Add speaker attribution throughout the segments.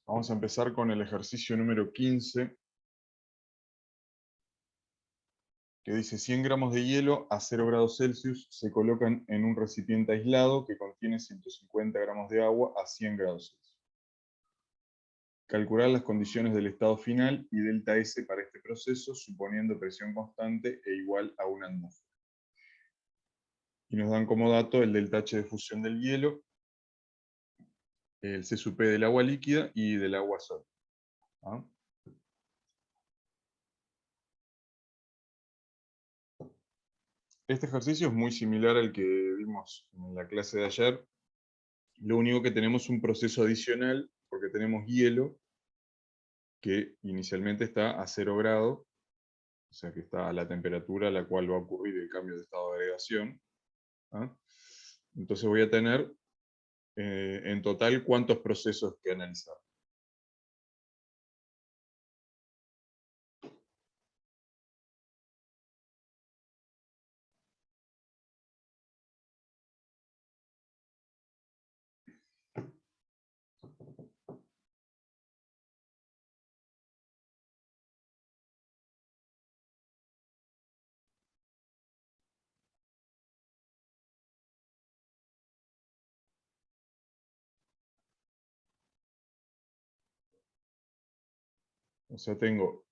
Speaker 1: Vamos a empezar con el ejercicio número 15, que dice 100 gramos de hielo a 0 grados Celsius se colocan en un recipiente aislado que contiene 150 gramos de agua a 100 grados Celsius. Calcular las condiciones del estado final y delta S para este proceso, suponiendo presión constante e igual a una atmósfera. Y nos dan como dato el delta H de fusión del hielo, el C sub P del agua líquida y del agua sólida. ¿Ah? Este ejercicio es muy similar al que vimos en la clase de ayer. Lo único que tenemos es un proceso adicional, porque tenemos hielo, que inicialmente está a 0 grados, o sea que está a la temperatura a la cual va a ocurrir el cambio de estado de agregación. ¿Ah? Entonces voy a tener en total cuántos procesos que analizar. O sea, tengo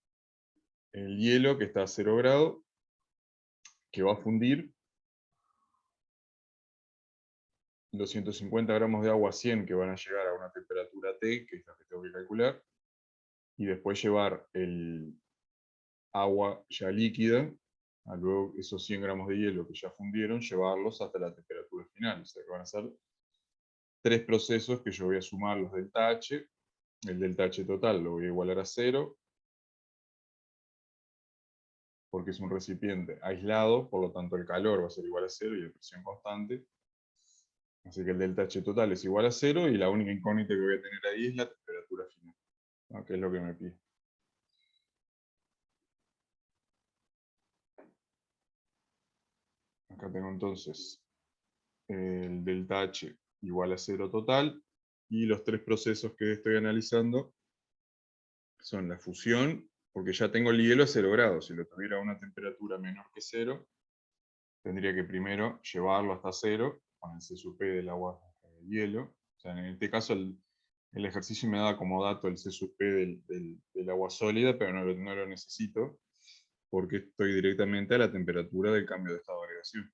Speaker 1: el hielo que está a 0 grados, que va a fundir, los 150 gramos de agua a 100 que van a llegar a una temperatura T, que es la que tengo que calcular, y después llevar el agua ya líquida, a luego esos 100 gramos de hielo que ya fundieron, llevarlos hasta la temperatura final. O sea que van a ser 3 procesos que yo voy a sumar los delta H. El delta H total lo voy a igualar a 0, porque es un recipiente aislado, por lo tanto el calor va a ser igual a 0 y la presión constante. Así que el delta H total es igual a 0 y la única incógnita que voy a tener ahí es la temperatura final, ¿no? Que es lo que me pide. Acá tengo entonces el delta H igual a 0 total, y los 3 procesos que estoy analizando son la fusión, porque ya tengo el hielo a 0 grados. Si lo tuviera a una temperatura menor que 0, tendría que primero llevarlo hasta 0 con el C sub P del agua hielo. O sea, en este caso el ejercicio me da como dato el C sub P del agua sólida, pero no lo necesito, porque estoy directamente a la temperatura del cambio de estado de agregación.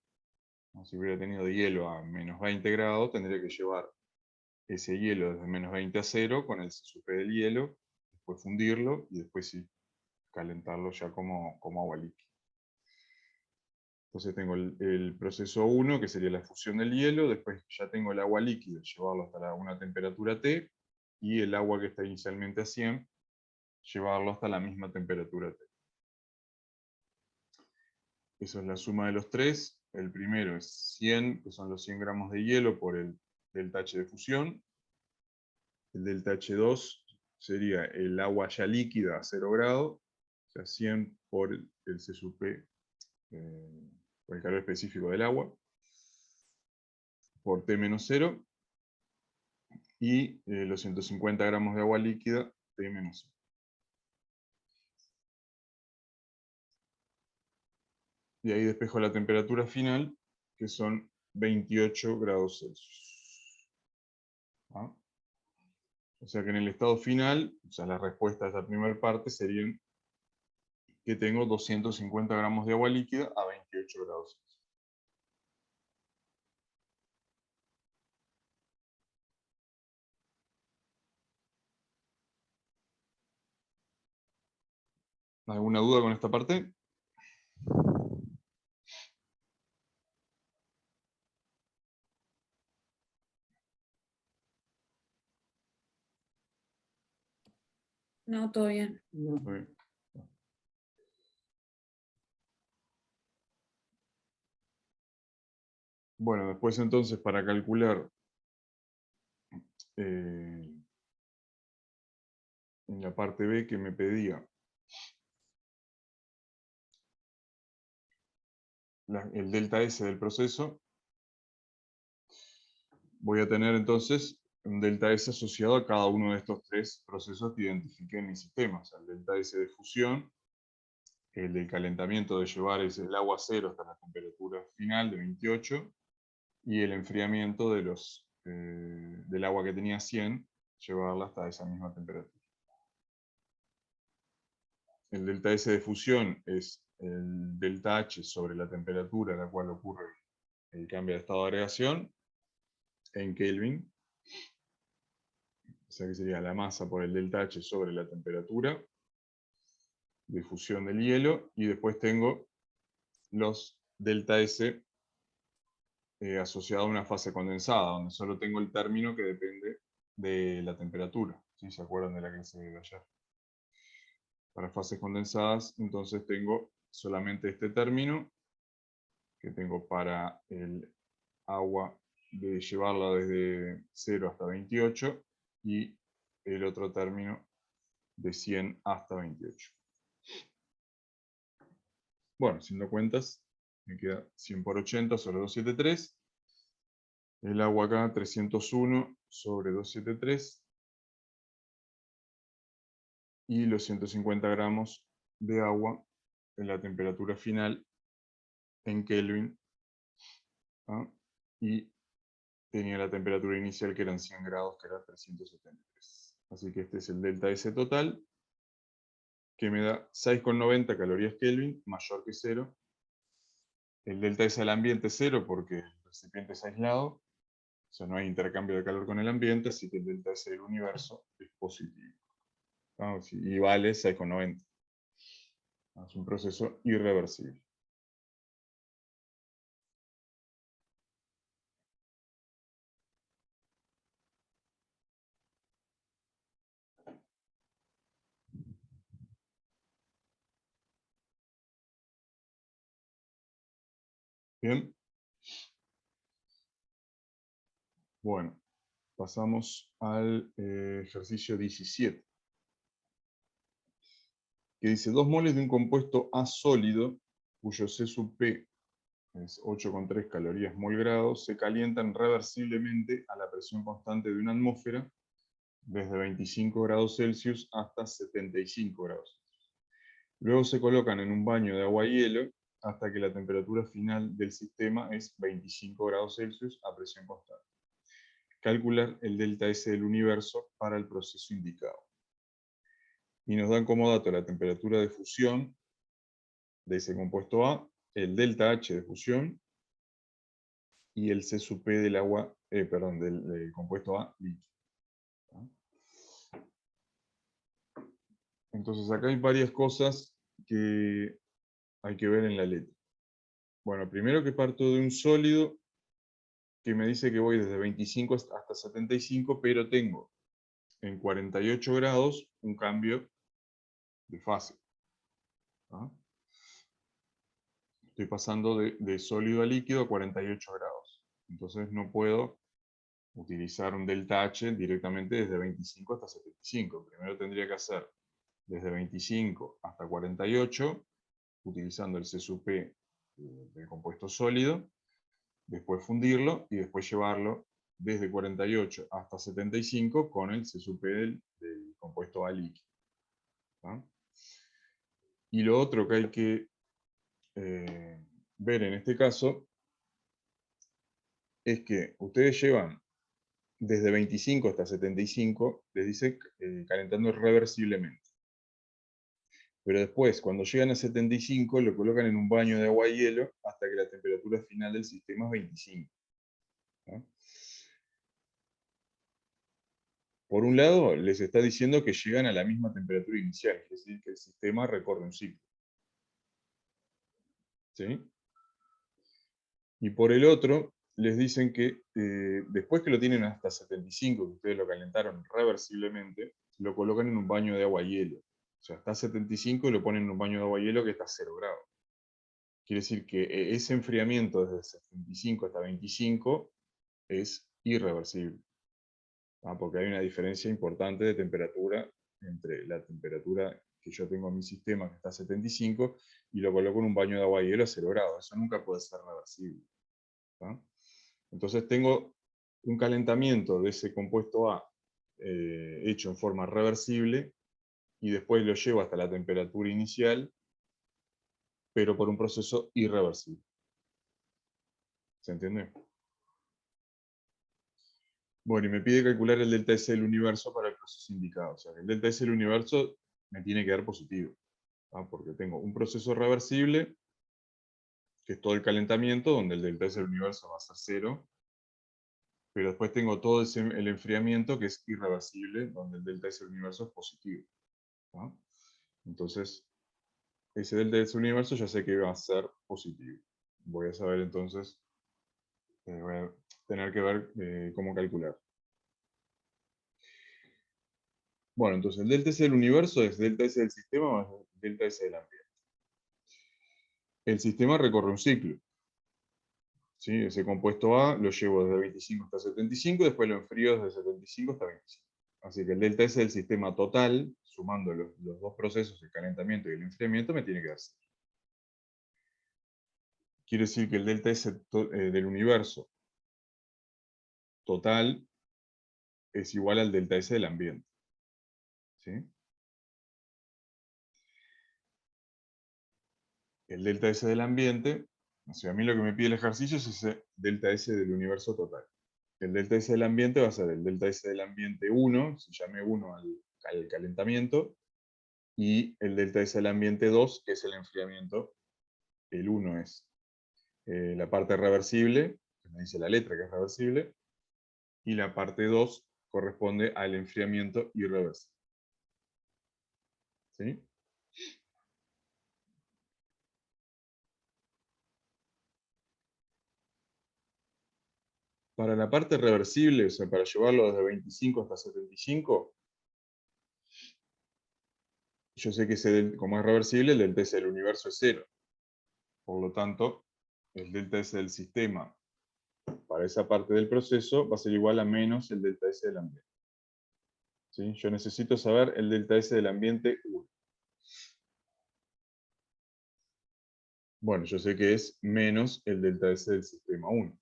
Speaker 1: Si hubiera tenido hielo a menos 20 grados, tendría que llevar ese hielo desde menos 20 a 0 con el C sub P del hielo, después fundirlo y después sí, calentarlo ya como agua líquida. Entonces tengo el proceso 1, que sería la fusión del hielo, después ya tengo el agua líquida, llevarlo hasta una temperatura T, y el agua que está inicialmente a 100, llevarlo hasta la misma temperatura T. Esa es la suma de los 3. El primero es 100, que son los 100 gramos de hielo por el delta H de fusión. El delta H2 sería el agua ya líquida a 0 grados, o sea, 100 por el C sub P, por el calor específico del agua, por T menos 0, y los 150 gramos de agua líquida, T menos 0. Y ahí despejo la temperatura final, que son 28 grados Celsius. ¿Ah? O sea que en el estado final, o sea, las respuestas de esta primera parte serían que tengo 250 gramos de agua líquida a 28 grados Celsius. ¿Alguna duda con esta parte?
Speaker 2: No, todo bien.
Speaker 1: Muy bien. Bueno, después entonces para calcular en la parte B que me pedía el delta S del proceso, voy a tener entonces un delta S asociado a cada uno de estos tres procesos que identifiqué en mi sistema. O sea, el delta S de fusión, el del calentamiento de llevar el agua a cero hasta la temperatura final de 28, y el enfriamiento de del agua que tenía 100, llevarla hasta esa misma temperatura. El delta S de fusión es el delta H sobre la temperatura a la cual ocurre el cambio de estado de agregación en Kelvin. O sea que sería la masa por el delta H sobre la temperatura de fusión del hielo. Y después tengo los delta S asociado a una fase condensada, donde solo tengo el término que depende de la temperatura. ¿Sí? ¿Se acuerdan de la clase de ayer? Para fases condensadas, entonces tengo solamente este término, que tengo para el agua de llevarla desde 0 hasta 28, y el otro término de 100 hasta 28. Bueno, haciendo cuentas, me queda 100 por 80 sobre 273. El agua acá, 301 sobre 273. Y los 150 gramos de agua en la temperatura final en Kelvin. ¿Ah? Y tenía la temperatura inicial que eran 100 grados, que era 373. Así que este es el delta S total, que me da 6,90 calorías Kelvin, mayor que 0. El delta S al ambiente es 0 porque el recipiente es aislado, o sea, no hay intercambio de calor con el ambiente, así que el delta S del universo es positivo. Y vale 6,90. Es un proceso irreversible. Bien. Bueno, pasamos al ejercicio 17. Que dice 2 moles de un compuesto A sólido, cuyo C sub P es 8,3 calorías mol grado, se calientan reversiblemente a la presión constante de una atmósfera desde 25 grados Celsius hasta 75 grados Celsius. Luego se colocan en un baño de agua y hielo hasta que la temperatura final del sistema es 25 grados Celsius a presión constante. Calcular el delta S del universo para el proceso indicado. Y nos dan como dato la temperatura de fusión de ese compuesto A, el delta H de fusión y el C sub P del agua, del compuesto A líquido. Entonces acá hay varias cosas que hay que ver en la letra. Bueno, primero que parto de un sólido que me dice que voy desde 25 hasta 75, pero tengo en 48 grados un cambio de fase. ¿Ah? Estoy pasando de sólido a líquido a 48 grados. Entonces no puedo utilizar un delta H directamente desde 25 hasta 75. Primero tendría que hacer desde 25 hasta 48, utilizando el C sub P del compuesto sólido, después fundirlo y después llevarlo desde 48 hasta 75 con el C sub P del compuesto A líquido. ¿Ah? Y lo otro que hay que ver en este caso es que ustedes llevan desde 25 hasta 75, les dice calentando reversiblemente. Pero después, cuando llegan a 75, lo colocan en un baño de agua y hielo hasta que la temperatura final del sistema es 25. ¿No? Por un lado, les está diciendo que llegan a la misma temperatura inicial, es decir, que el sistema recorre un ciclo. ¿Sí? Y por el otro, les dicen que después que lo tienen hasta 75, que ustedes lo calentaron reversiblemente, lo colocan en un baño de agua y hielo. O sea, está a 75 y lo ponen en un baño de agua y hielo que está a 0 grados. Quiere decir que ese enfriamiento desde 75 hasta 25 es irreversible. Porque hay una diferencia importante de temperatura entre la temperatura que yo tengo en mi sistema, que está a 75, y lo coloco en un baño de agua y hielo a 0 grados. Eso nunca puede ser reversible. Entonces tengo un calentamiento de ese compuesto A hecho en forma reversible, y después lo llevo hasta la temperatura inicial, pero por un proceso irreversible. ¿Se entiende? Bueno, y me pide calcular el delta S del universo para el proceso indicado. O sea, el delta S del universo me tiene que dar positivo, ¿tá? Porque tengo un proceso reversible, que es todo el calentamiento, donde el delta S del universo va a ser 0, pero después tengo todo el enfriamiento, que es irreversible, donde el delta S del universo es positivo, ¿tá? Entonces, ese delta S del universo ya sé que va a ser positivo. Voy a saber entonces, voy a tener que ver cómo calcular. Bueno, entonces el delta S del universo es delta S del sistema más delta S del ambiente. El sistema recorre un ciclo, ¿sí? Ese compuesto A lo llevo desde 25 hasta 75, después lo enfrío desde 75 hasta 25. Así que el delta S del sistema total, sumando los dos procesos, el calentamiento y el enfriamiento, me tiene que dar 0. Quiere decir que el delta S del universo total es igual al delta S del ambiente, ¿sí? El delta S del ambiente, o sea, a mí lo que me pide el ejercicio es ese delta S del universo total. El delta S del ambiente va a ser el delta S del ambiente 1, si llame 1 al calentamiento, y el delta S del ambiente 2, que es el enfriamiento. El 1 es la parte reversible, que me dice la letra que es reversible, y la parte 2 corresponde al enfriamiento irreversible. ¿Sí? Para la parte reversible, o sea, para llevarlo desde 25 hasta 75, yo sé que como es reversible, el delta S del universo es 0. Por lo tanto, el delta S del sistema para esa parte del proceso va a ser igual a menos el delta S del ambiente. ¿Sí? Yo necesito saber el delta S del ambiente 1. Bueno, yo sé que es menos el delta S del sistema 1.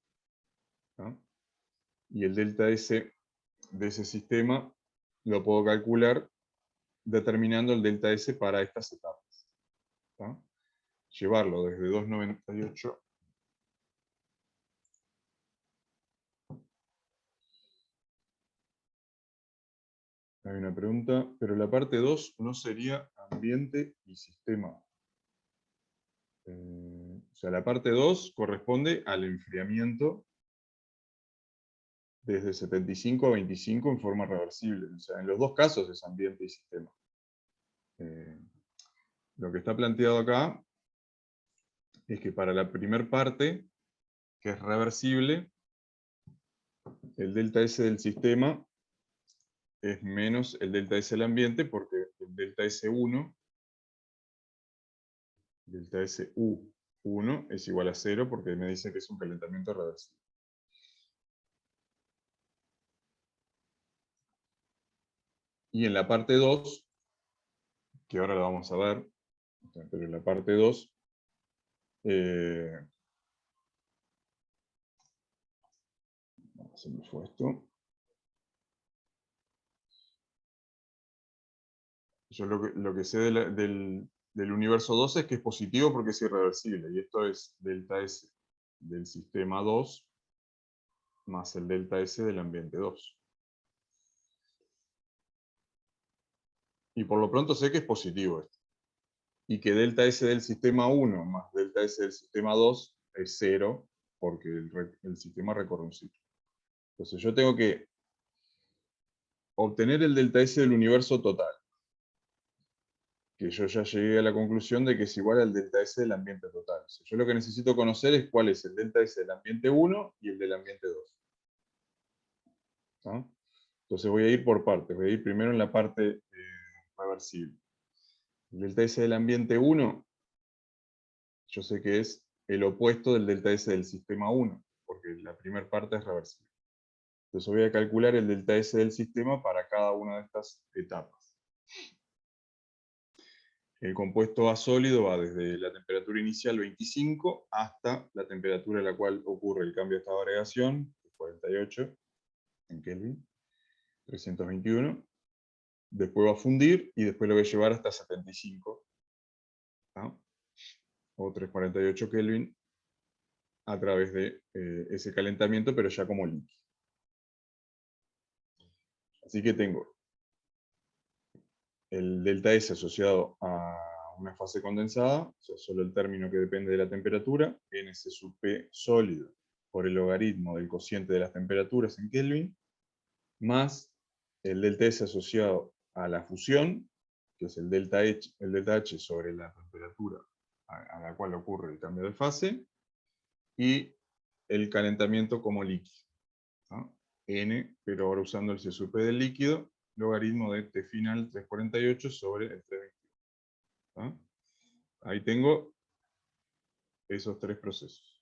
Speaker 1: ¿No? Y el delta S de ese sistema lo puedo calcular determinando el delta S para estas etapas. ¿No? Llevarlo desde 298. Hay una pregunta, pero la parte 2 no sería ambiente y sistema. O sea, la parte 2 corresponde al enfriamiento desde 75 a 25 en forma reversible. O sea, en los dos casos es ambiente y sistema. Lo que está planteado acá es que para la primera parte, que es reversible, el delta S del sistema es menos el delta S del ambiente, porque el delta S1, delta SU1 es igual a 0, porque me dice que es un calentamiento reversible. Y en la parte 2, que ahora la vamos a ver, pero en la parte 2, se me fue esto. Yo lo que sé del universo 2 es que es positivo porque es irreversible, y esto es delta S del sistema 2 más el delta S del ambiente 2. Y por lo pronto sé que es positivo esto. Y que delta S del sistema 1 más delta S del sistema 2 es 0, porque el sistema recorre un ciclo. Entonces yo tengo que obtener el delta S del universo total, que yo ya llegué a la conclusión de que es igual al delta S del ambiente total. O sea, yo lo que necesito conocer es cuál es el delta S del ambiente 1 y el del ambiente 2. ¿No? Entonces voy a ir por partes. Voy a ir primero en la parte reversible. El delta S del ambiente 1, yo sé que es el opuesto del delta S del sistema 1, porque la primera parte es reversible. Entonces voy a calcular el delta S del sistema para cada una de estas etapas. El compuesto A sólido va desde la temperatura inicial 25 hasta la temperatura a la cual ocurre el cambio de estado de agregación, 48, en Kelvin, 321. Después va a fundir y después lo voy a llevar hasta 75. ¿no? O 348 Kelvin a través de ese calentamiento, pero ya como líquido. Así que tengo el delta S asociado a una fase condensada, o sea, solo el término que depende de la temperatura, Ns sub P sólido por el logaritmo del cociente de las temperaturas en Kelvin, más el delta S asociado a la fusión, que es el delta H sobre la temperatura a la cual ocurre el cambio de fase, y el calentamiento como líquido. ¿no? N, pero ahora usando el C sub P del líquido, logaritmo de T final 348 sobre el 321. ¿no? Ahí tengo esos tres procesos.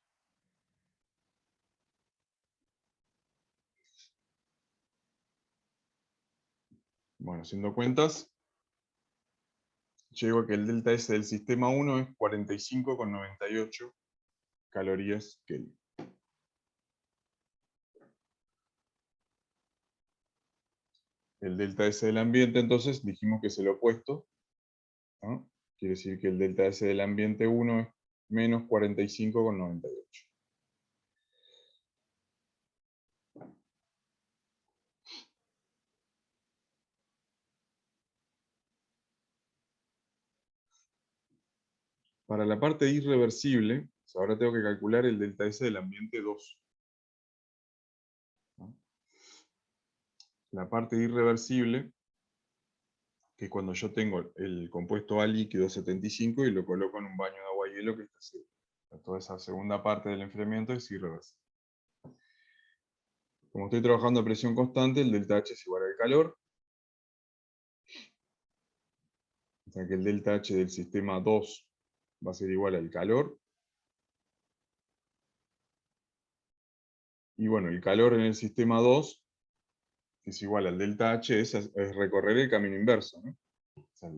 Speaker 1: Bueno, haciendo cuentas, llego a que el delta S del sistema 1 es 45,98 calorías Kelvin. El delta S del ambiente, entonces, dijimos que es el opuesto. ¿no? Quiere decir que el delta S del ambiente 1 es menos 45,98. Para la parte irreversible, ahora tengo que calcular el delta S del ambiente 2. ¿no? La parte irreversible, que cuando yo tengo el compuesto A líquido 75 y lo coloco en un baño de agua y hielo que está seco. Toda esa segunda parte del enfriamiento es irreversible. Como estoy trabajando a presión constante, el delta H es igual al calor. O sea que el delta H del sistema 2 va a ser igual al calor. Y bueno, el calor en el sistema 2, que es igual al delta H, es recorrer el camino inverso. ¿no? O sea,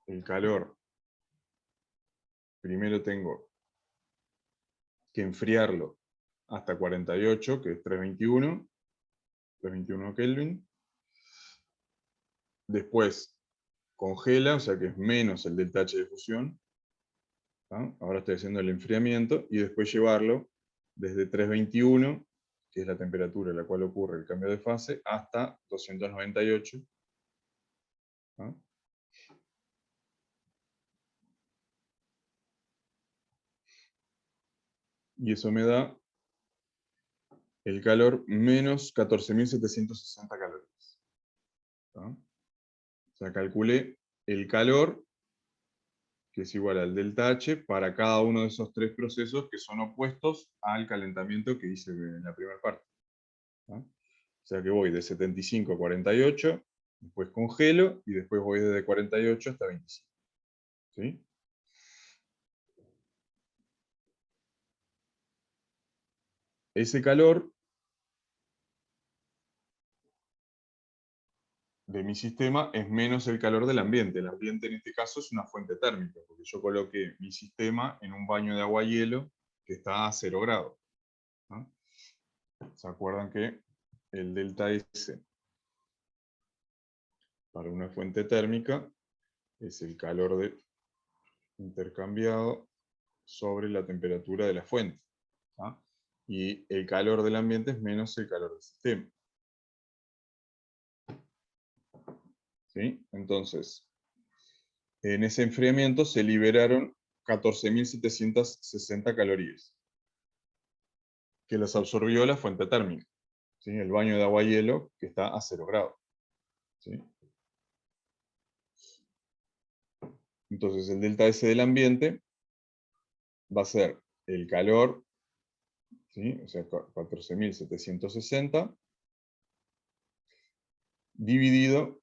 Speaker 1: el calor, primero tengo que enfriarlo hasta 48, que es 321 Kelvin. Después congela, o sea que es menos el delta H de fusión. ¿no? Ahora estoy haciendo el enfriamiento y después llevarlo desde 321, que es la temperatura a la cual ocurre el cambio de fase, hasta 298. ¿no? Y eso me da el calor menos 14.760 calorías. ¿no? O sea, calculé el calor, que es igual al delta H, para cada uno de esos tres procesos que son opuestos al calentamiento que hice en la primera parte. ¿no? O sea que voy de 75 a 48, después congelo, y después voy desde 48 hasta 25. ¿sí? Ese calor de mi sistema es menos el calor del ambiente. El ambiente en este caso es una fuente térmica, porque yo coloqué mi sistema en un baño de agua y hielo que está a 0 grados. ¿no? ¿Se acuerdan que el delta S para una fuente térmica es el calor intercambiado sobre la temperatura de la fuente? ¿no? Y el calor del ambiente es menos el calor del sistema. ¿sí? Entonces, en ese enfriamiento se liberaron 14.760 calorías, que las absorbió la fuente térmica, ¿sí? El baño de agua y hielo, que está a 0 grados. ¿sí? Entonces, el delta S del ambiente va a ser el calor, ¿sí? O sea, 14.760, dividido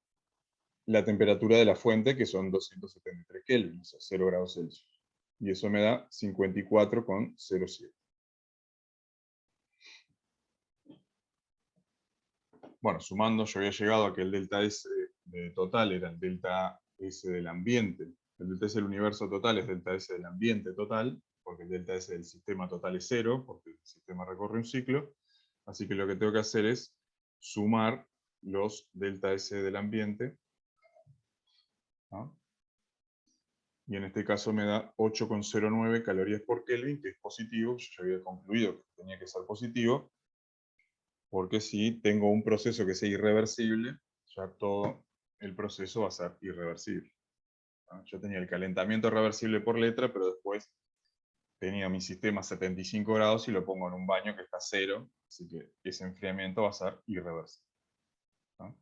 Speaker 1: la temperatura de la fuente, que son 273 Kelvin, o sea, 0 grados Celsius. Y eso me da 54,07. Bueno, sumando, yo había llegado a que el delta S total era el delta S del ambiente. El delta S del universo total es delta S del ambiente total, porque el delta S del sistema total es 0, porque el sistema recorre un ciclo. Así que lo que tengo que hacer es sumar los delta S del ambiente, ¿no? Y en este caso me da 8,09 calorías por Kelvin, que es positivo. Yo ya había concluido que tenía que ser positivo, porque si tengo un proceso que sea irreversible, ya todo el proceso va a ser irreversible, ¿no? Yo tenía el calentamiento reversible por letra, pero después tenía mi sistema a 75 grados y lo pongo en un baño que está a 0, así que ese enfriamiento va a ser irreversible, ¿no?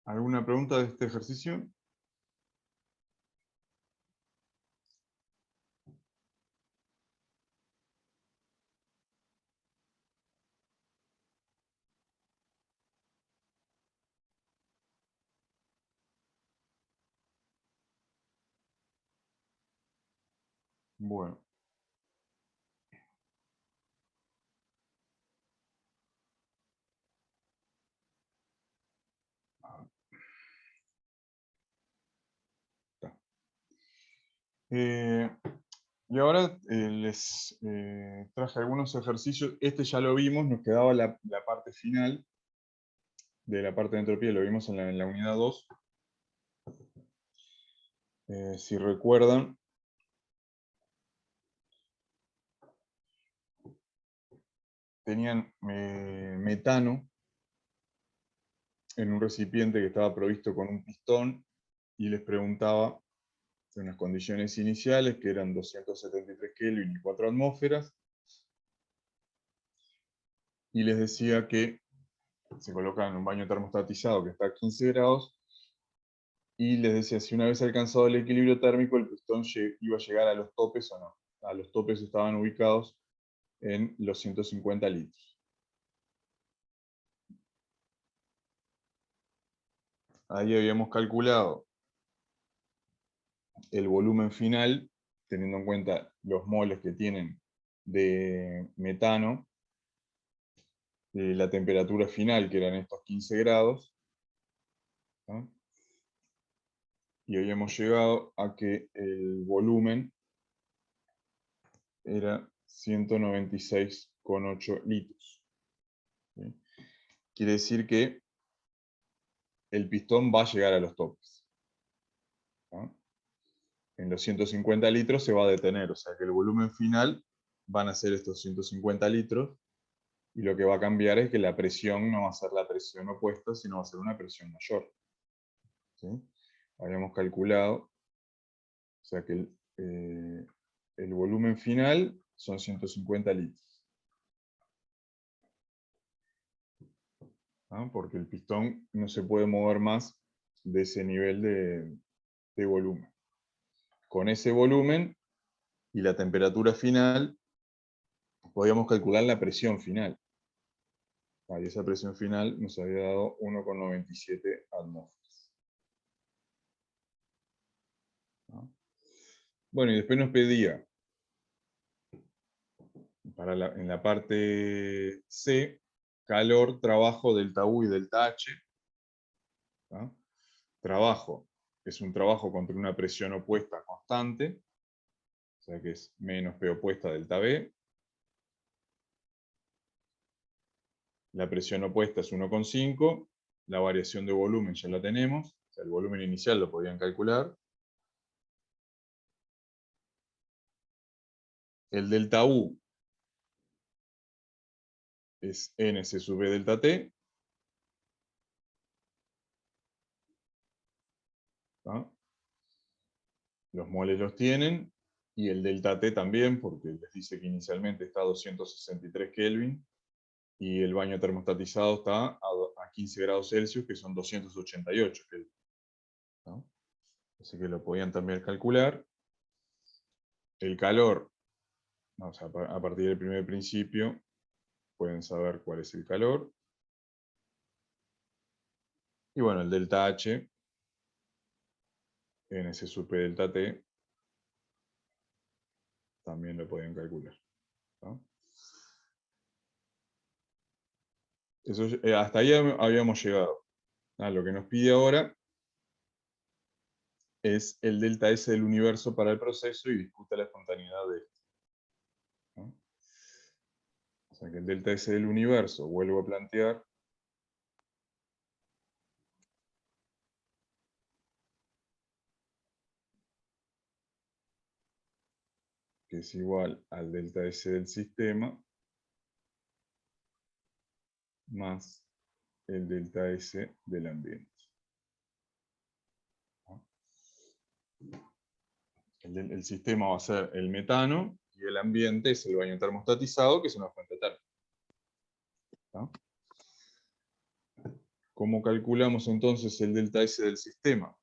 Speaker 1: ¿Alguna pregunta de este ejercicio? Bueno. Está. Y ahora les traje algunos ejercicios. Este ya lo vimos, nos quedaba la parte final de la parte de entropía, lo vimos en la unidad 2. Si recuerdan, tenían metano en un recipiente que estaba provisto con un pistón y les preguntaba en unas condiciones iniciales que eran 273 Kelvin y 4 atmósferas, y les decía que se colocaban en un baño termostatizado que está a 15 grados, y les decía si una vez alcanzado el equilibrio térmico el pistón iba a llegar a los topes o no. A los topes estaban ubicados en los 150 litros. Ahí habíamos calculado el volumen final, teniendo en cuenta los moles que tienen de metano, la temperatura final, que eran estos 15 grados, ¿no? Y habíamos llegado a que el volumen era 196,8 litros. ¿Sí? Quiere decir que el pistón va a llegar a los topes, ¿no? En los 150 litros se va a detener, o sea que el volumen final van a ser estos 150 litros, y lo que va a cambiar es que la presión no va a ser la presión opuesta, sino va a ser una presión mayor. ¿Sí? Habíamos calculado, o sea que el volumen final son 150 litros, ¿no? Porque el pistón no se puede mover más de ese nivel de volumen. Con ese volumen y la temperatura final, podíamos calcular la presión final. Y esa presión final nos había dado 1,97 atmósferas, ¿no? Bueno, y después nos pedía, en la parte C, calor, trabajo, delta U y delta H, ¿no? Trabajo es un trabajo contra una presión opuesta constante, o sea que es menos P opuesta delta B. La presión opuesta es 1,5, la variación de volumen ya la tenemos, o sea, el volumen inicial lo podían calcular. El delta U es NC sub B delta T, ¿no? Los moles los tienen, y el delta T también, porque les dice que inicialmente está a 263 Kelvin, y el baño termostatizado está a 15 grados Celsius, que son 288 Kelvin, ¿no? Así que lo podían también calcular. El calor, o sea, a partir del primer principio, pueden saber cuál es el calor. Y bueno, el delta H, NS sub P delta T, también lo pueden calcular, ¿no? Eso, hasta ahí habíamos llegado. Lo que nos pide ahora es el delta S del universo para el proceso y discuta la espontaneidad de esto, ¿no? O sea que el delta S del universo, vuelvo a plantear, que es igual al delta S del sistema más el delta S del ambiente, ¿no? El sistema va a ser el metano y el ambiente es el baño termostatizado, que es una fuente térmica, ¿no? ¿Cómo calculamos entonces el delta S del sistema?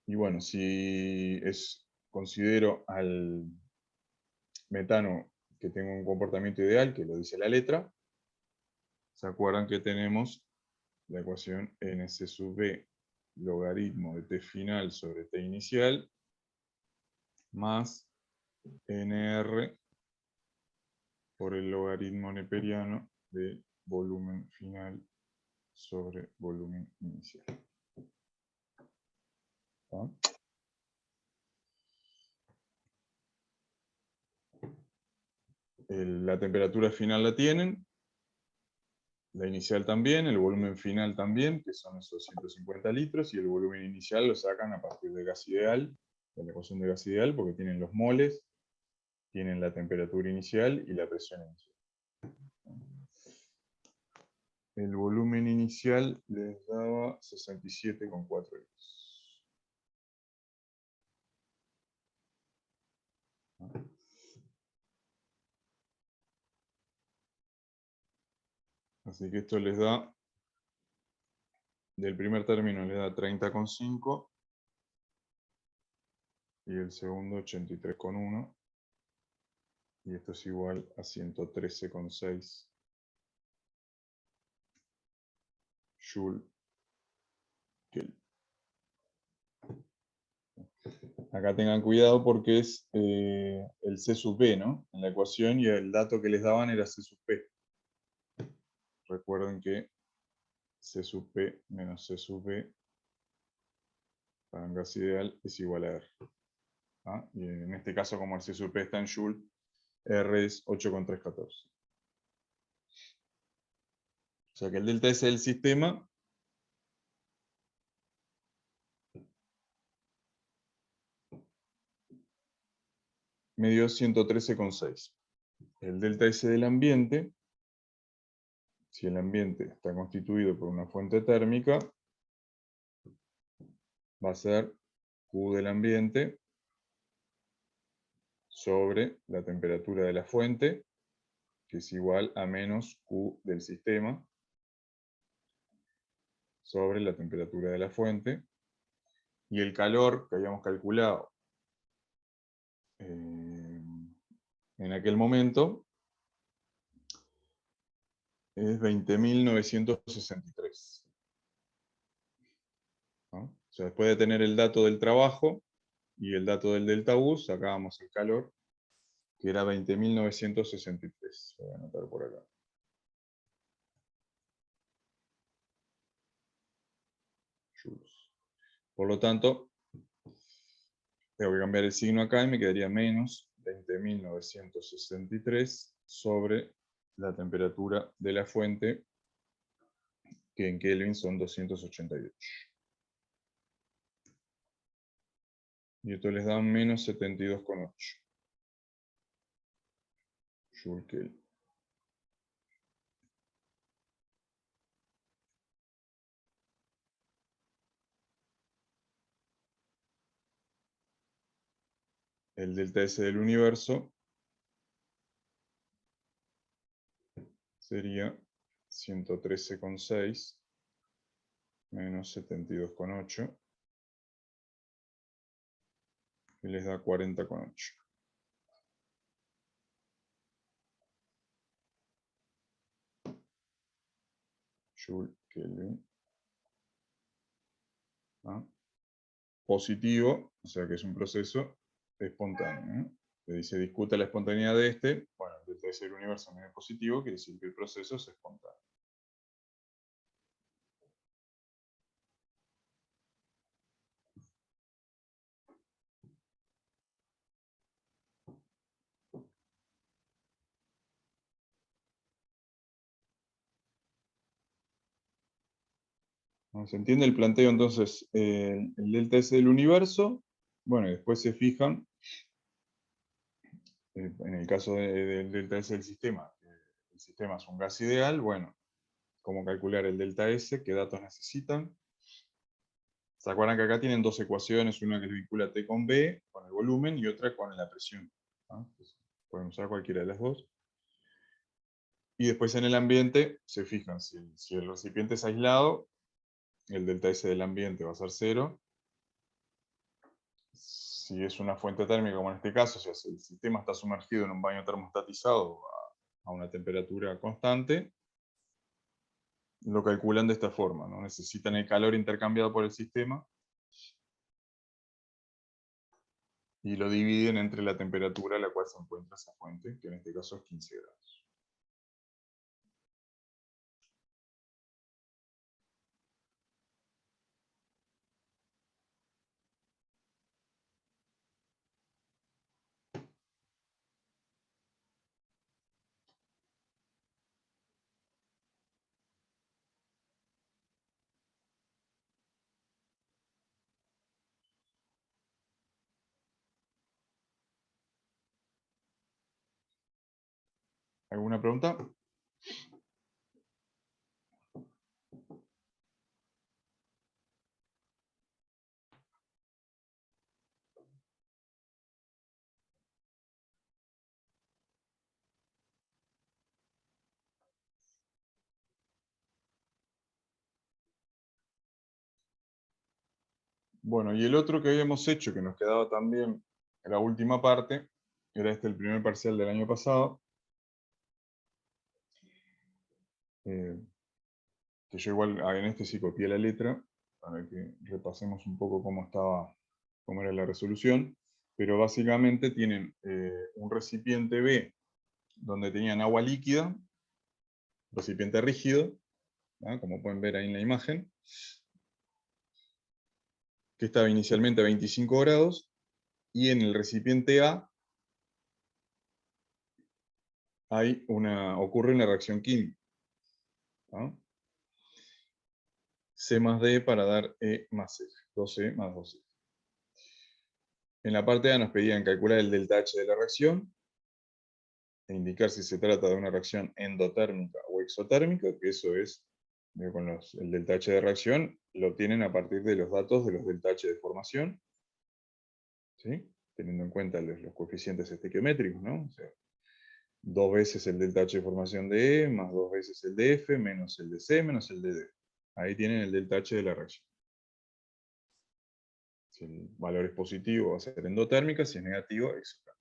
Speaker 1: Y bueno, si considero al metano que tenga un comportamiento ideal, que lo dice la letra, ¿se acuerdan que tenemos la ecuación NC sub B logaritmo de T final sobre T inicial más NR por el logaritmo neperiano de volumen final sobre volumen inicial? ¿Ah? La temperatura final la tienen, la inicial también, el volumen final también, que son esos 150 litros, y el volumen inicial lo sacan a partir de gas ideal, de la ecuación de gas ideal, porque tienen los moles, tienen la temperatura inicial y la presión inicial. El volumen inicial les daba 67,4 litros. Así que esto les da, del primer término les da 30,5 y el segundo 83,1, y esto es igual a 113,6 Joule Kelvin. Acá tengan cuidado porque es el C sub P, ¿no? En la ecuación, y el dato que les daban era C sub P. Recuerden que C sub P menos C sub B para un gas ideal es igual a R. ¿Ah? Y en este caso, como el C sub P está en Joule, R es 8,314. O sea que el delta S del sistema me dio 113,6. El delta S del ambiente, si el ambiente está constituido por una fuente térmica, va a ser Q del ambiente sobre la temperatura de la fuente, que es igual a menos Q del sistema, sobre la temperatura de la fuente, y el calor que habíamos calculado en aquel momento es 20.963. ¿No? O sea, después de tener el dato del trabajo y el dato del delta U, sacábamos el calor, que era 20.963. Voy a anotar por acá. Joules. Por lo tanto, tengo que cambiar el signo acá y me quedaría menos 20.963 sobre la temperatura de la fuente, que en Kelvin son 288. Y esto les da menos 72,8 Joule Kelvin. El delta S del universo sería 113,6 menos 72,8, que les da 40,8. Joule Kelvin. Positivo, o sea que es un proceso espontáneo. Le dice, discuta la espontaneidad de este. Bueno, el delta S del universo no es positivo, quiere decir que el proceso es espontáneo. ¿Se entiende el planteo entonces? El delta S del universo, bueno, y después se fijan, en el caso del delta S del sistema, el sistema es un gas ideal, bueno, cómo calcular el delta S, qué datos necesitan. ¿Se acuerdan que acá tienen dos ecuaciones, una que vincula T con B, con el volumen, y otra con la presión? Entonces, pueden usar cualquiera de las dos. Y después en el ambiente, se fijan, si el recipiente es aislado, el delta S del ambiente va a ser 0. Si es una fuente térmica, como en este caso, o sea, si el sistema está sumergido en un baño termostatizado a una temperatura constante, lo calculan de esta forma, ¿no? Necesitan el calor intercambiado por el sistema y lo dividen entre la temperatura a la cual se encuentra esa fuente, que en este caso es 15 grados. ¿Alguna pregunta? Bueno, y el otro que habíamos hecho, que nos quedaba también en la última parte, era el primer parcial del año pasado, que yo igual en este sí copié la letra, para que repasemos un poco cómo era la resolución, pero básicamente tienen un recipiente B, donde tenían agua líquida, recipiente rígido, como pueden ver ahí en la imagen, que estaba inicialmente a 25 grados, y en el recipiente A ocurre una reacción química. C más D para dar E más F, 2E más 2F. En la parte A nos pedían calcular el delta H de la reacción, e indicar si se trata de una reacción endotérmica o exotérmica, que eso es, con el delta H de reacción, lo obtienen a partir de los datos de los delta H de formación, ¿sí? Teniendo en cuenta los coeficientes estequiométricos, ¿no? O sea, 2 veces el delta H de formación de E, más 2 veces el de F, menos el de C, menos el de D. Ahí tienen el delta H de la reacción. Si el valor es positivo va a ser endotérmica, si es negativo, exotérmica.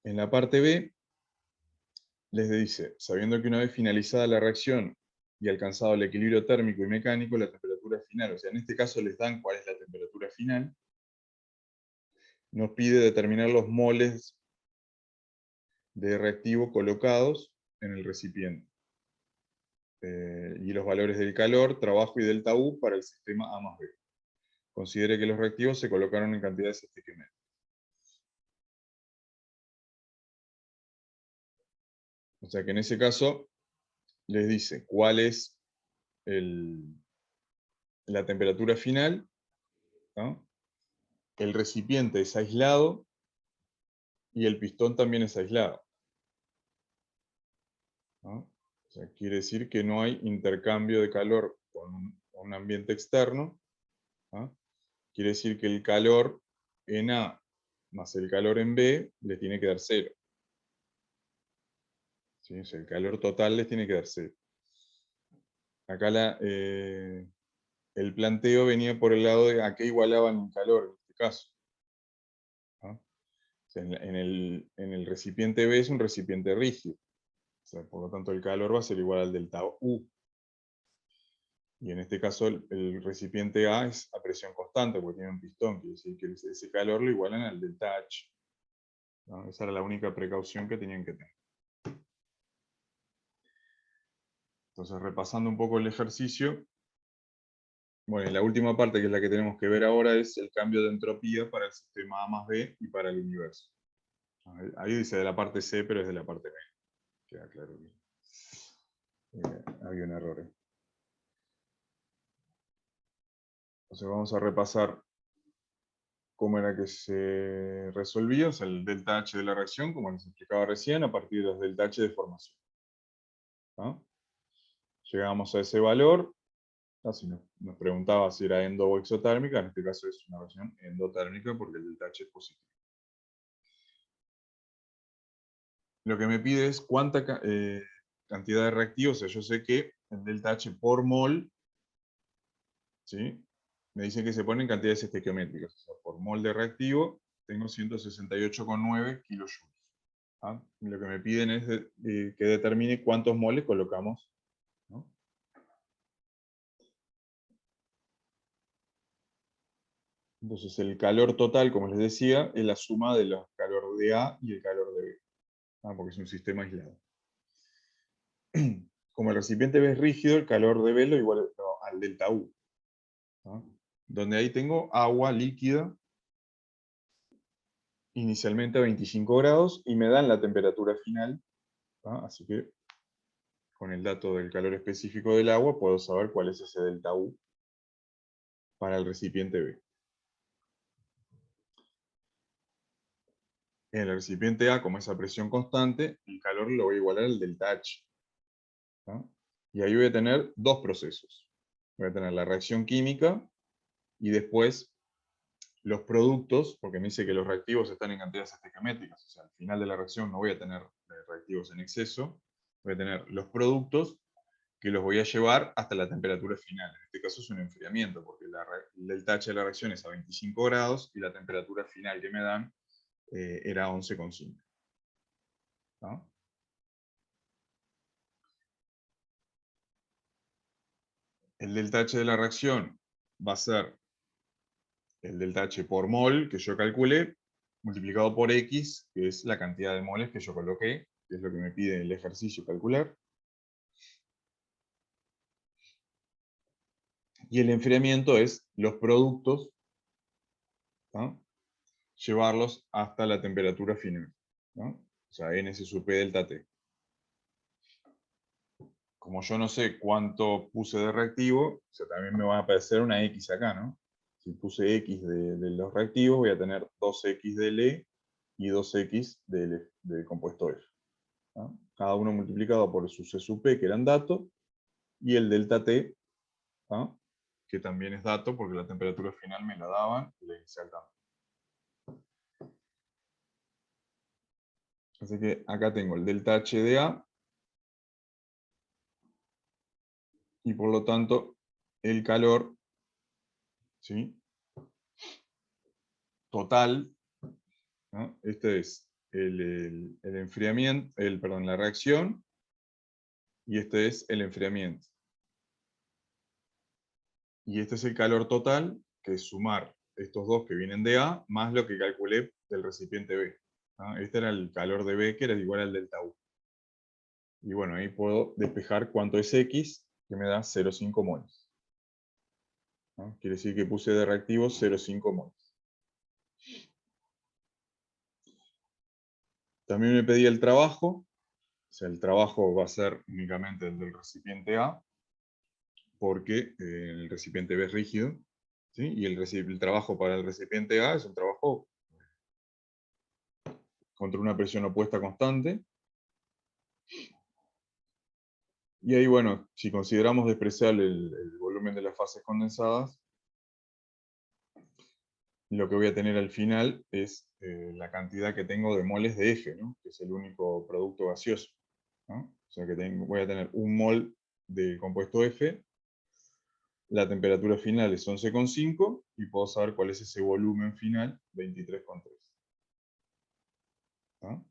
Speaker 1: En la parte B, les dice, sabiendo que una vez finalizada la reacción y alcanzado el equilibrio térmico y mecánico, la temperatura final, o sea, en este caso les dan cuál es la temperatura final, nos pide determinar los moles de reactivo colocados en el recipiente. Y los valores del calor, trabajo y delta U para el sistema A más B. Considere que los reactivos se colocaron en cantidades estequiométricas. O sea que en ese caso les dice cuál es la temperatura final, ¿no? El recipiente es aislado y el pistón también es aislado, ¿no? O sea, quiere decir que no hay intercambio de calor con un ambiente externo, ¿no? Quiere decir que el calor en A más el calor en B les tiene que dar 0. ¿Sí? O sea, el calor total les tiene que dar 0. Acá el planteo venía por el lado de a qué igualaban el calor en este caso, ¿no? sea, en el recipiente B es un recipiente rígido. O sea, por lo tanto, el calor va a ser igual al delta U. Y en este caso, el recipiente A es a presión constante, porque tiene un pistón, quiere decir que ese calor lo igualan al delta H, ¿no? Esa era la única precaución que tenían que tener. Entonces, repasando un poco el ejercicio, bueno, y la última parte, que es la que tenemos que ver ahora, es el cambio de entropía para el sistema A más B y para el universo. Ahí dice de la parte C, pero es de la parte B. Queda claro que había un error. Entonces vamos a repasar cómo era que se resolvía, o sea, el delta H de la reacción, como les explicaba recién, a partir de los delta H de formación. ¿No? Llegamos a ese valor, si nos preguntaba si era endo o exotérmica, en este caso es una reacción endotérmica porque el delta H es positivo. Lo que me pide es cuánta cantidad de reactivos, o sea, yo sé que el delta H por mol, ¿sí? Me dicen que se ponen cantidades estequiométricas, o sea, por mol de reactivo tengo 168,9 kilojoules. ¿Ah? Lo que me piden es que determine cuántos moles colocamos, ¿no? Entonces el calor total, como les decía, es la suma de los calor de A y el calor de B, ¿ah? Porque es un sistema aislado. Como el recipiente B es rígido, el calor de B lo igual al delta U, ¿no? Donde ahí tengo agua líquida, inicialmente a 25 grados, y me dan la temperatura final, ¿no? Así que con el dato del calor específico del agua puedo saber cuál es ese delta U para el recipiente B. En el recipiente A, como es a presión constante, el calor lo voy a igualar al delta H, ¿no? Y ahí voy a tener dos procesos. Voy a tener la reacción química y después los productos, porque me dice que los reactivos están en cantidades estequiométricas, o sea, al final de la reacción no voy a tener reactivos en exceso, voy a tener los productos que los voy a llevar hasta la temperatura final. En este caso es un enfriamiento, porque el delta H de la reacción es a 25 grados y la temperatura final que me dan era 11,5. ¿No? El delta H de la reacción va a ser el delta H por mol que yo calculé, multiplicado por X, que es la cantidad de moles que yo coloqué, que es lo que me pide el ejercicio calcular. Y el enfriamiento es los productos, ¿no? Llevarlos hasta la temperatura final, ¿no? O sea, NS sub P delta T. Como yo no sé cuánto puse de reactivo, o sea, también me va a aparecer una X acá, ¿no? Si puse X de los reactivos, voy a tener 2X de LE y 2X del compuesto F, ¿no? Cada uno multiplicado por su C sub P, que eran datos, y el delta T, ¿no? Que también es dato, porque la temperatura final me la daban, y la inicial también. Así que acá tengo el delta H de A, y por lo tanto, el calor, ¿sí? Total, ¿no? Este es el enfriamiento, perdón, la reacción, y este es el enfriamiento. Y este es el calor total, que es sumar estos dos que vienen de A, más lo que calculé del recipiente B, ¿no? Este era el calor de B, que era igual al delta U. Y bueno, ahí puedo despejar cuánto es X, que me da 0,5 moles, ¿no? Quiere decir que puse de reactivo 0,5 moles. También me pedía el trabajo, o sea, el trabajo va a ser únicamente el del recipiente A, porque el recipiente B es rígido, ¿sí? Y el trabajo para el recipiente A es un trabajo contra una presión opuesta constante. Y ahí, bueno, si consideramos despreciable el volumen de las fases condensadas, lo que voy a tener al final es la cantidad que tengo de moles de F, ¿no? Que es el único producto gaseoso, ¿no? O sea que voy a tener un mol del compuesto F, la temperatura final es 11,5 y puedo saber cuál es ese volumen final, 23,3. ¿Ah?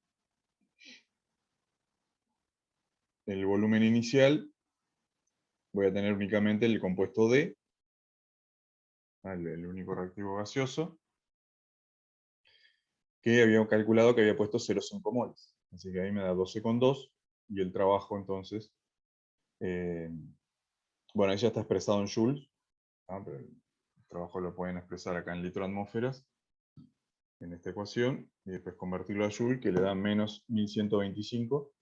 Speaker 1: El volumen inicial voy a tener únicamente el compuesto D, el único reactivo gaseoso, que había calculado que había puesto 0,5 moles. Así que ahí me da 12,2, y el trabajo entonces, bueno, ahí ya está expresado en joules, pero el trabajo lo pueden expresar acá en litro-atmósferas, en esta ecuación, y después convertirlo a joule, que le da menos 1125,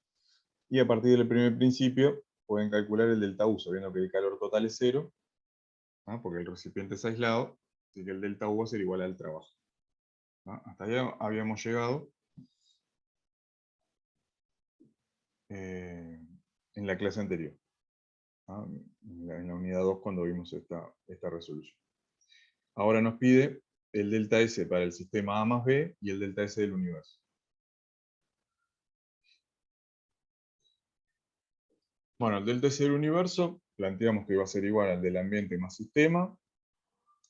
Speaker 1: y a partir del primer principio pueden calcular el delta U, sabiendo que el calor total es 0, porque el recipiente es aislado, así que el delta U va a ser igual al trabajo. Hasta allá habíamos llegado en la clase anterior, en la unidad 2 cuando vimos esta resolución. Ahora nos pide el delta S para el sistema A más B y el delta S del universo. Bueno, el delta S del universo planteamos que iba a ser igual al del ambiente más sistema,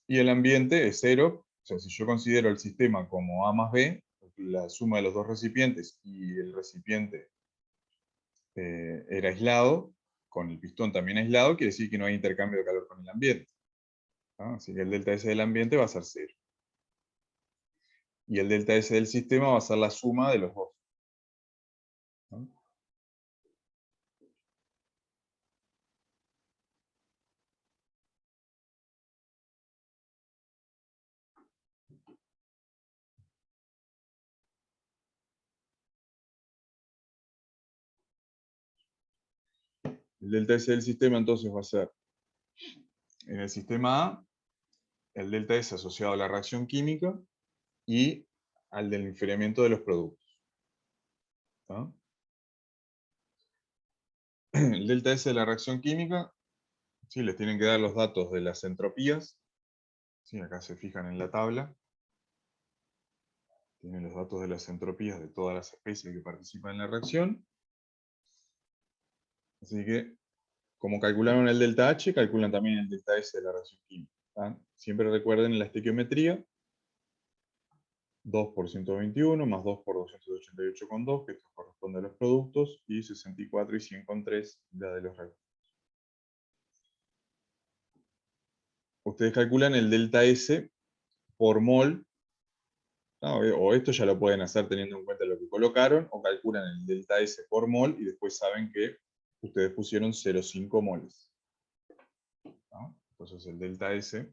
Speaker 1: y el ambiente es 0, o sea, si yo considero el sistema como A más B, la suma de los dos recipientes, y el recipiente era aislado, con el pistón también aislado, quiere decir que no hay intercambio de calor con el ambiente. Así que el delta S del ambiente va a ser 0. Y el delta S del sistema va a ser la suma de los dos. El delta S del sistema entonces va a ser, en el sistema A, el delta S asociado a la reacción química y al del enfriamiento de los productos. El delta S de la reacción química, ¿sí? Les tienen que dar los datos de las entropías. ¿Sí? Acá se fijan en la tabla. Tienen los datos de las entropías de todas las especies que participan en la reacción. Así que, como calcularon el delta H, calculan también el delta S de la reacción química. Siempre recuerden la estequiometría. 2 por 121 más 2 por 288,2, que esto corresponde a los productos, y 64 y 100,3 la de los reactivos. Ustedes calculan el delta S por mol, o esto ya lo pueden hacer teniendo en cuenta lo que colocaron, o calculan el delta S por mol y después saben que ustedes pusieron 0,5 moles. Entonces el delta S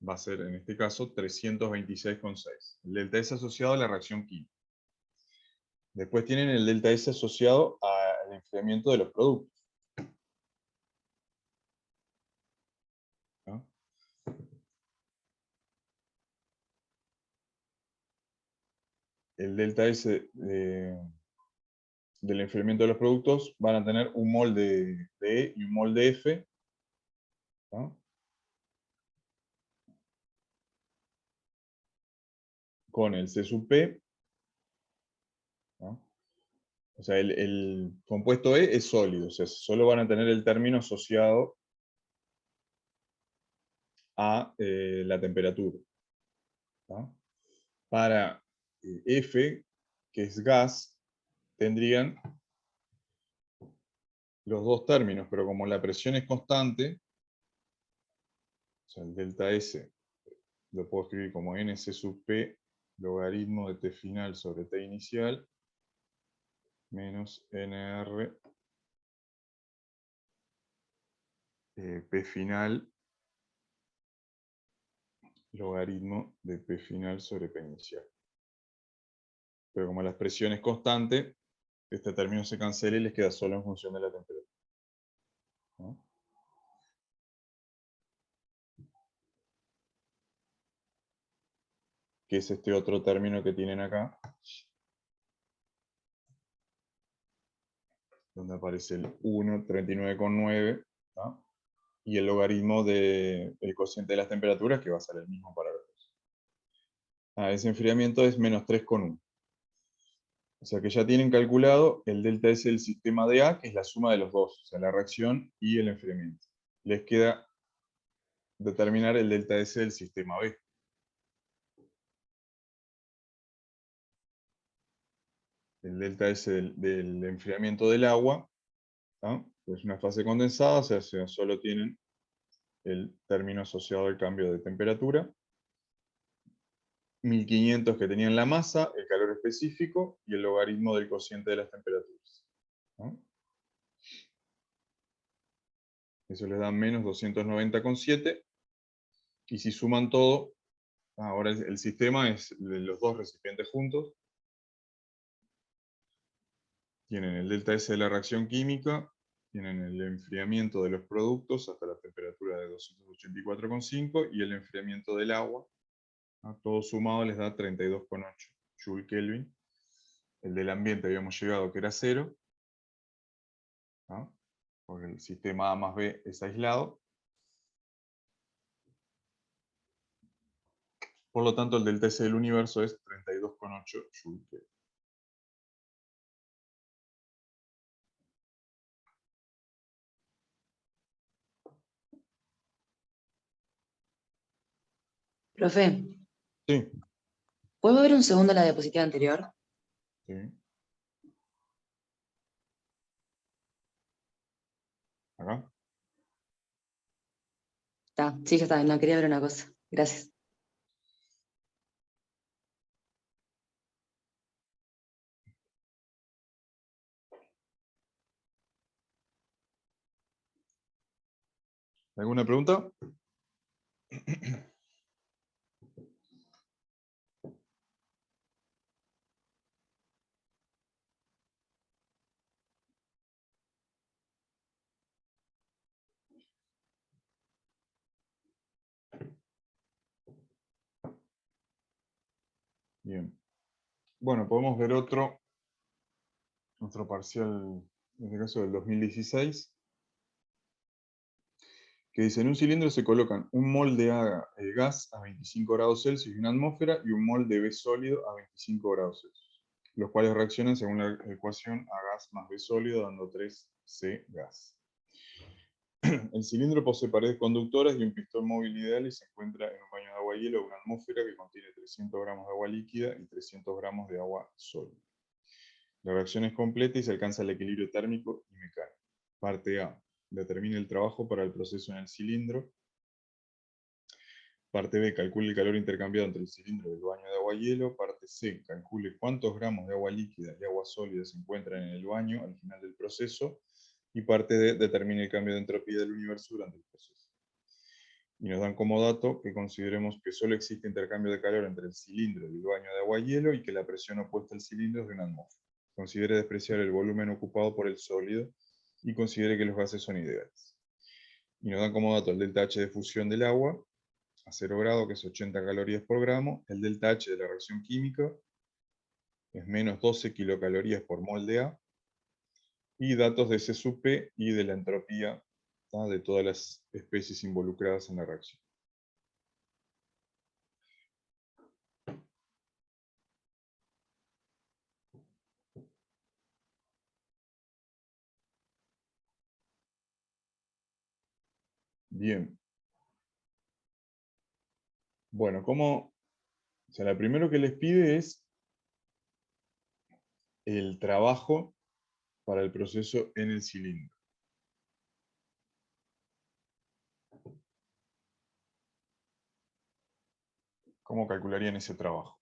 Speaker 1: va a ser, en este caso, 326,6. El delta S asociado a la reacción química. Después tienen el delta S asociado al enfriamiento de los productos. El delta S del enfriamiento de los productos van a tener un mol de E y un mol de F. Con el C sub P. O sea, el compuesto E es sólido, o sea, solo van a tener el término asociado a la temperatura. Para F, que es gas, tendrían los dos términos, pero como la presión es constante, o sea, el delta S lo puedo escribir como NC sub P logaritmo de T final sobre T inicial menos NR P final logaritmo de P final sobre P inicial. Pero como la expresión es constante, este término se cancela y les queda solo en función de la temperatura. Que es este otro término que tienen acá, donde aparece el 1, 39,9, y el logaritmo del cociente de las temperaturas, que va a ser el mismo para los dos. Ese enfriamiento es menos 3,1. O sea que ya tienen calculado el delta S del sistema de A, que es la suma de los dos, o sea, la reacción y el enfriamiento. Les queda determinar el delta S del sistema B. el delta S del enfriamiento del agua, ¿tá? Es una fase condensada, o sea, solo tienen el término asociado al cambio de temperatura. 1500 que tenían la masa, el calor específico y el logaritmo del cociente de las temperaturas, ¿no? Eso les da menos 290,7. Y si suman todo, ahora el sistema es de los dos recipientes juntos. Tienen el delta S de la reacción química, tienen el enfriamiento de los productos hasta la temperatura de 284,5 y el enfriamiento del agua. Todo sumado les da 32,8 Joule Kelvin. El del ambiente habíamos llegado que era 0, ¿no? Porque el sistema A más B es aislado. Por lo tanto, el delta S del universo es 32,8 Joule Kelvin.
Speaker 3: Profe,
Speaker 1: Sí,
Speaker 3: ¿puedo ver un segundo la diapositiva anterior?
Speaker 1: sí. Acá.
Speaker 3: Sí, ya está, no quería ver una cosa. Gracias.
Speaker 1: ¿Alguna pregunta? Bien. Bueno, podemos ver otro parcial, en este caso del 2016, que dice, en un cilindro se colocan un mol de gas a 25 grados Celsius y una atmósfera, y un mol de B sólido a 25 grados Celsius, los cuales reaccionan según la ecuación A gas más B sólido, dando 3C gas. El cilindro posee paredes conductoras y un pistón móvil ideal y se encuentra en un baño de agua y hielo o una atmósfera que contiene 300 gramos de agua líquida y 300 gramos de agua sólida. La reacción es completa y se alcanza el equilibrio térmico y mecánico. Parte A. Determine el trabajo para el proceso en el cilindro. Parte B. Calcule el calor intercambiado entre el cilindro y el baño de agua y hielo. Parte C. Calcule cuántos gramos de agua líquida y agua sólida se encuentran en el baño al final del proceso. Y parte D. Determine el cambio de entropía del universo durante el proceso. Y nos dan como dato que consideremos que solo existe intercambio de calor entre el cilindro y el baño de agua y hielo y que la presión opuesta al cilindro es de una atmósfera. Considere despreciar el volumen ocupado por el sólido y considere que los gases son ideales. Y nos dan como dato el delta H de fusión del agua a 0 grado, que es 80 calorías por gramo. El delta H de la reacción química es menos 12 kilocalorías por mol de A. Y datos de C sub P y de la entropía, ¿tá?, de todas las especies involucradas en la reacción. Bien. Bueno, la primero que les pide es el trabajo para el proceso en el cilindro. ¿Cómo calcularían ese trabajo?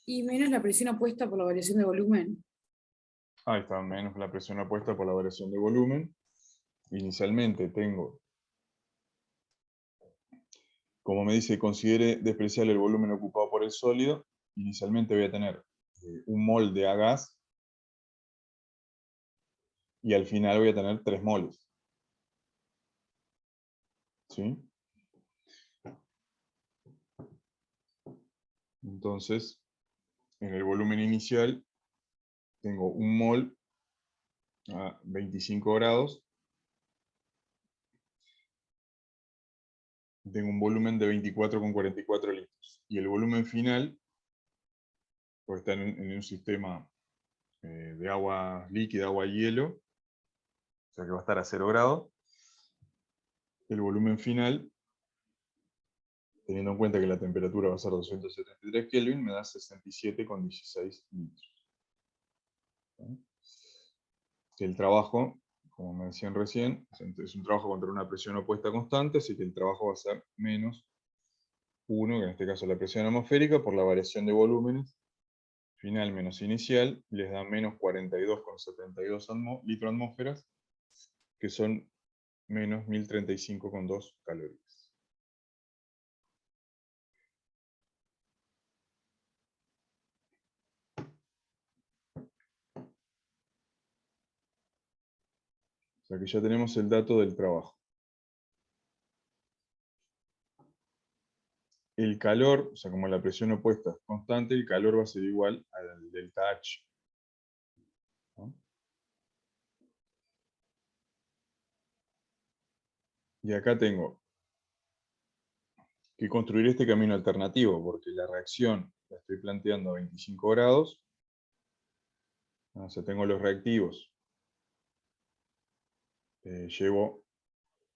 Speaker 2: Y menos la presión opuesta por la variación de volumen.
Speaker 1: Ahí está, menos la presión opuesta por la variación de volumen. Inicialmente tengo, como me dice, considere despreciable el volumen ocupado por el sólido. Inicialmente voy a tener un mol de A gas y al final voy a tener 3 moles. ¿Sí? Entonces, en el volumen inicial tengo un mol a 25 grados. Tengo un volumen de 24,44 litros. Y el volumen final, porque está en un sistema de agua líquida, agua y hielo, sea que va a estar a 0 grados. El volumen final, teniendo en cuenta que la temperatura va a ser 273 Kelvin, me da 67,16 litros. El trabajo, como me decían recién, es un trabajo contra una presión opuesta constante, así que el trabajo va a ser menos 1, que en este caso es la presión atmosférica, por la variación de volúmenes, final menos inicial, les da menos 42,72 litros atmósferas, que son menos 1035,2 calorías. O sea que ya tenemos el dato del trabajo. El calor, o sea, como la presión opuesta es constante, el calor va a ser igual al delta H. ¿No? Y acá tengo que construir este camino alternativo, porque la reacción la estoy planteando a 25 grados. O sea, tengo los reactivos. Llevo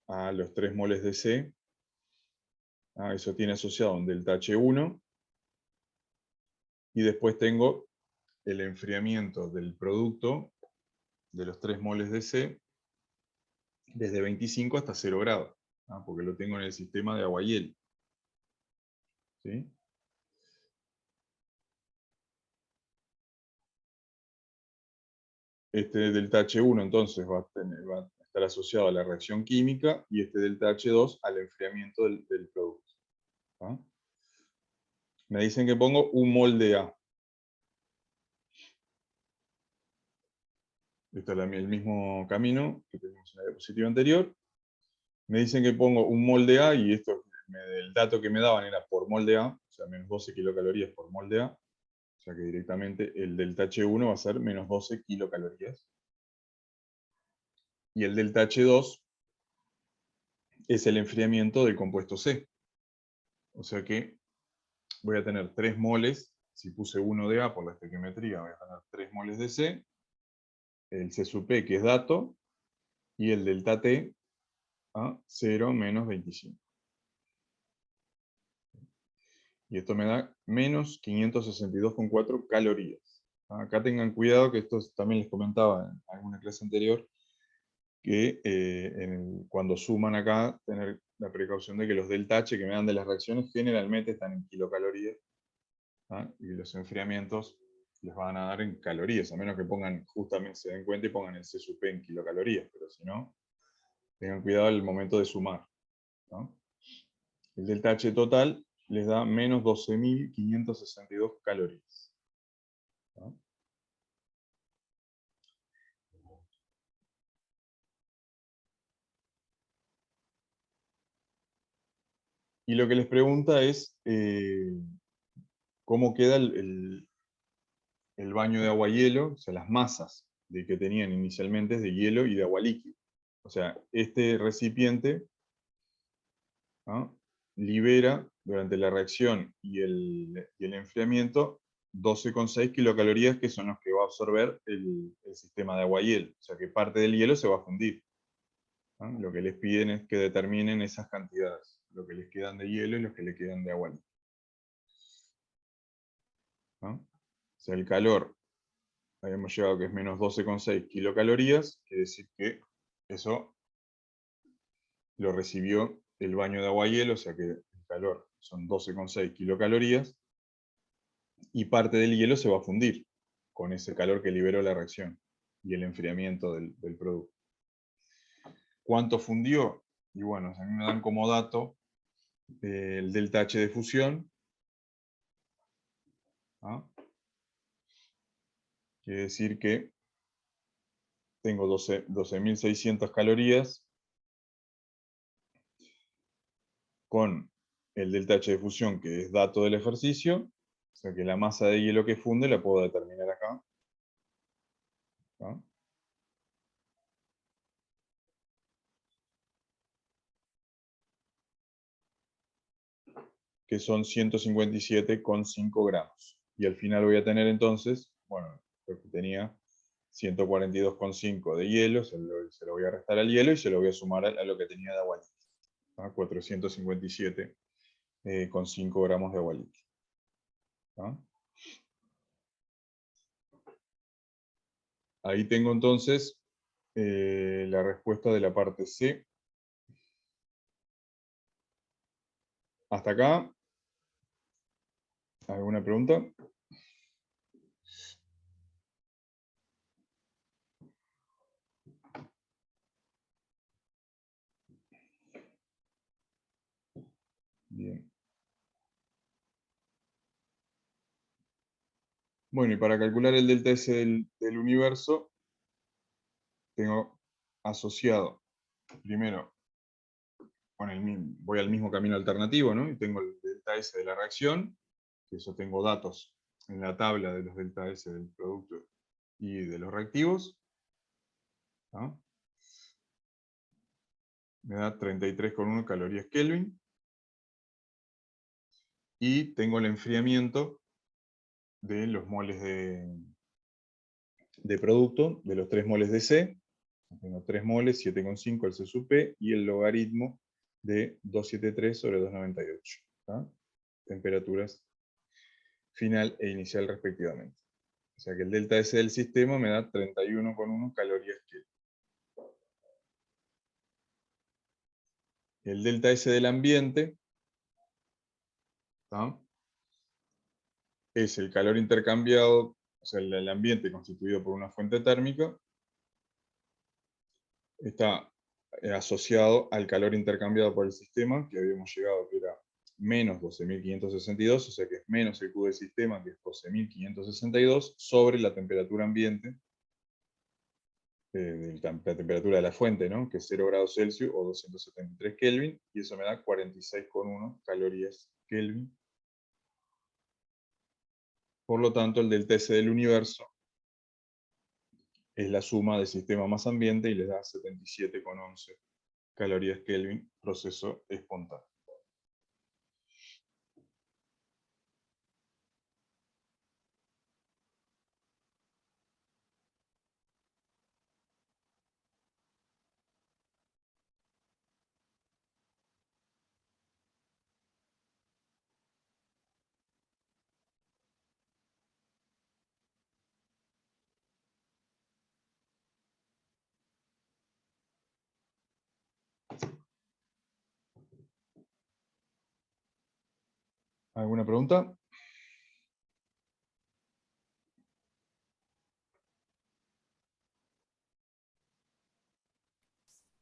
Speaker 1: a los 3 moles de C. Eso tiene asociado un delta H1. Y después tengo el enfriamiento del producto de los 3 moles de C desde 25 hasta 0 grados. Porque lo tengo en el sistema de agua y hielo. ¿Sí? Este delta H1 entonces va a estar asociado a la reacción química y este delta H2 al enfriamiento del producto. ¿Ah? Me dicen que pongo un mol de A. Este es el mismo camino que teníamos en la diapositiva anterior. Me dicen que pongo un mol de A y esto, el dato que me daban era por mol de A, o sea, menos 12 kilocalorías por mol de A. O sea que directamente el delta H1 va a ser menos 12 kilocalorías. Y el delta H2 es el enfriamiento del compuesto C. O sea que voy a tener 3 moles, si puse 1 de A por la estequiometría, voy a tener 3 moles de C, el C sub P que es dato, y el delta T a 0 menos 25. Y esto me da menos 562,4 calorías. Acá tengan cuidado, que esto también les comentaba en alguna clase anterior, que cuando suman acá, tener la precaución de que los delta H que me dan de las reacciones generalmente están en kilocalorías, y los enfriamientos les van a dar en calorías, a menos que pongan, justamente se den cuenta y pongan el C sub P en kilocalorías, pero si no, tengan cuidado al momento de sumar. ¿No? El delta H total les da menos 12.562 calorías. ¿No? Y lo que les pregunta es cómo queda el baño de agua-hielo, o sea, las masas que tenían inicialmente es de hielo y de agua líquida. O sea, este recipiente, ¿no?, libera durante la reacción y el enfriamiento 12,6 kilocalorías, que son los que va a absorber el sistema de agua-hielo. O sea que parte del hielo se va a fundir. ¿No? Lo que les piden es que determinen esas cantidades, lo que les quedan de hielo y los que les quedan de agua líquida. ¿No? O sea, el calor habíamos llegado que es menos 12,6 kilocalorías, quiere decir que eso lo recibió el baño de agua y hielo, o sea que el calor son 12,6 kilocalorías, y parte del hielo se va a fundir con ese calor que liberó la reacción y el enfriamiento del producto. ¿Cuánto fundió? Y bueno, a mí me dan como dato el delta H de fusión. Quiere decir que tengo 12.600 calorías con el delta H de fusión, que es dato del ejercicio. O sea que la masa de hielo que funde la puedo determinar acá. ¿No? Que son 157,5 gramos. Y al final voy a tener entonces, bueno, lo que tenía 142,5 de hielo, se lo voy a restar al hielo y se lo voy a sumar a lo que tenía de agua líquida. 457 con 5 gramos de agua líquida. Ahí tengo entonces la respuesta de la parte C. ¿Hasta acá? ¿Alguna pregunta? Bien. Bueno, y para calcular el delta S del universo, tengo asociado, primero, voy al mismo camino alternativo, ¿no? Y tengo el delta S de la reacción, que eso tengo datos en la tabla de los delta S del producto y de los reactivos. ¿No? Me da 33,1 calorías Kelvin. Y tengo el enfriamiento de los moles de producto, de los 3 moles de C. Tengo 3 moles, 7,5 el C sub P, y el logaritmo de 273 sobre 298. ¿No? Temperaturas final e inicial respectivamente. O sea que el delta S del sistema me da 31,1 calorías Kelvin. El delta S del ambiente, ¿no? Es el calor intercambiado, o sea, el ambiente constituido por una fuente térmica, está asociado al calor intercambiado por el sistema, que habíamos llegado que era menos 12.562, o sea que es menos el Q del sistema, que es 12.562, sobre la temperatura ambiente, la temperatura de la fuente, ¿no? Que es 0 grados Celsius o 273 Kelvin, y eso me da 46,1 calorías Kelvin. Por lo tanto, el delta S del universo es la suma del sistema más ambiente y les da 77,11 calorías Kelvin, proceso espontáneo. ¿Alguna pregunta?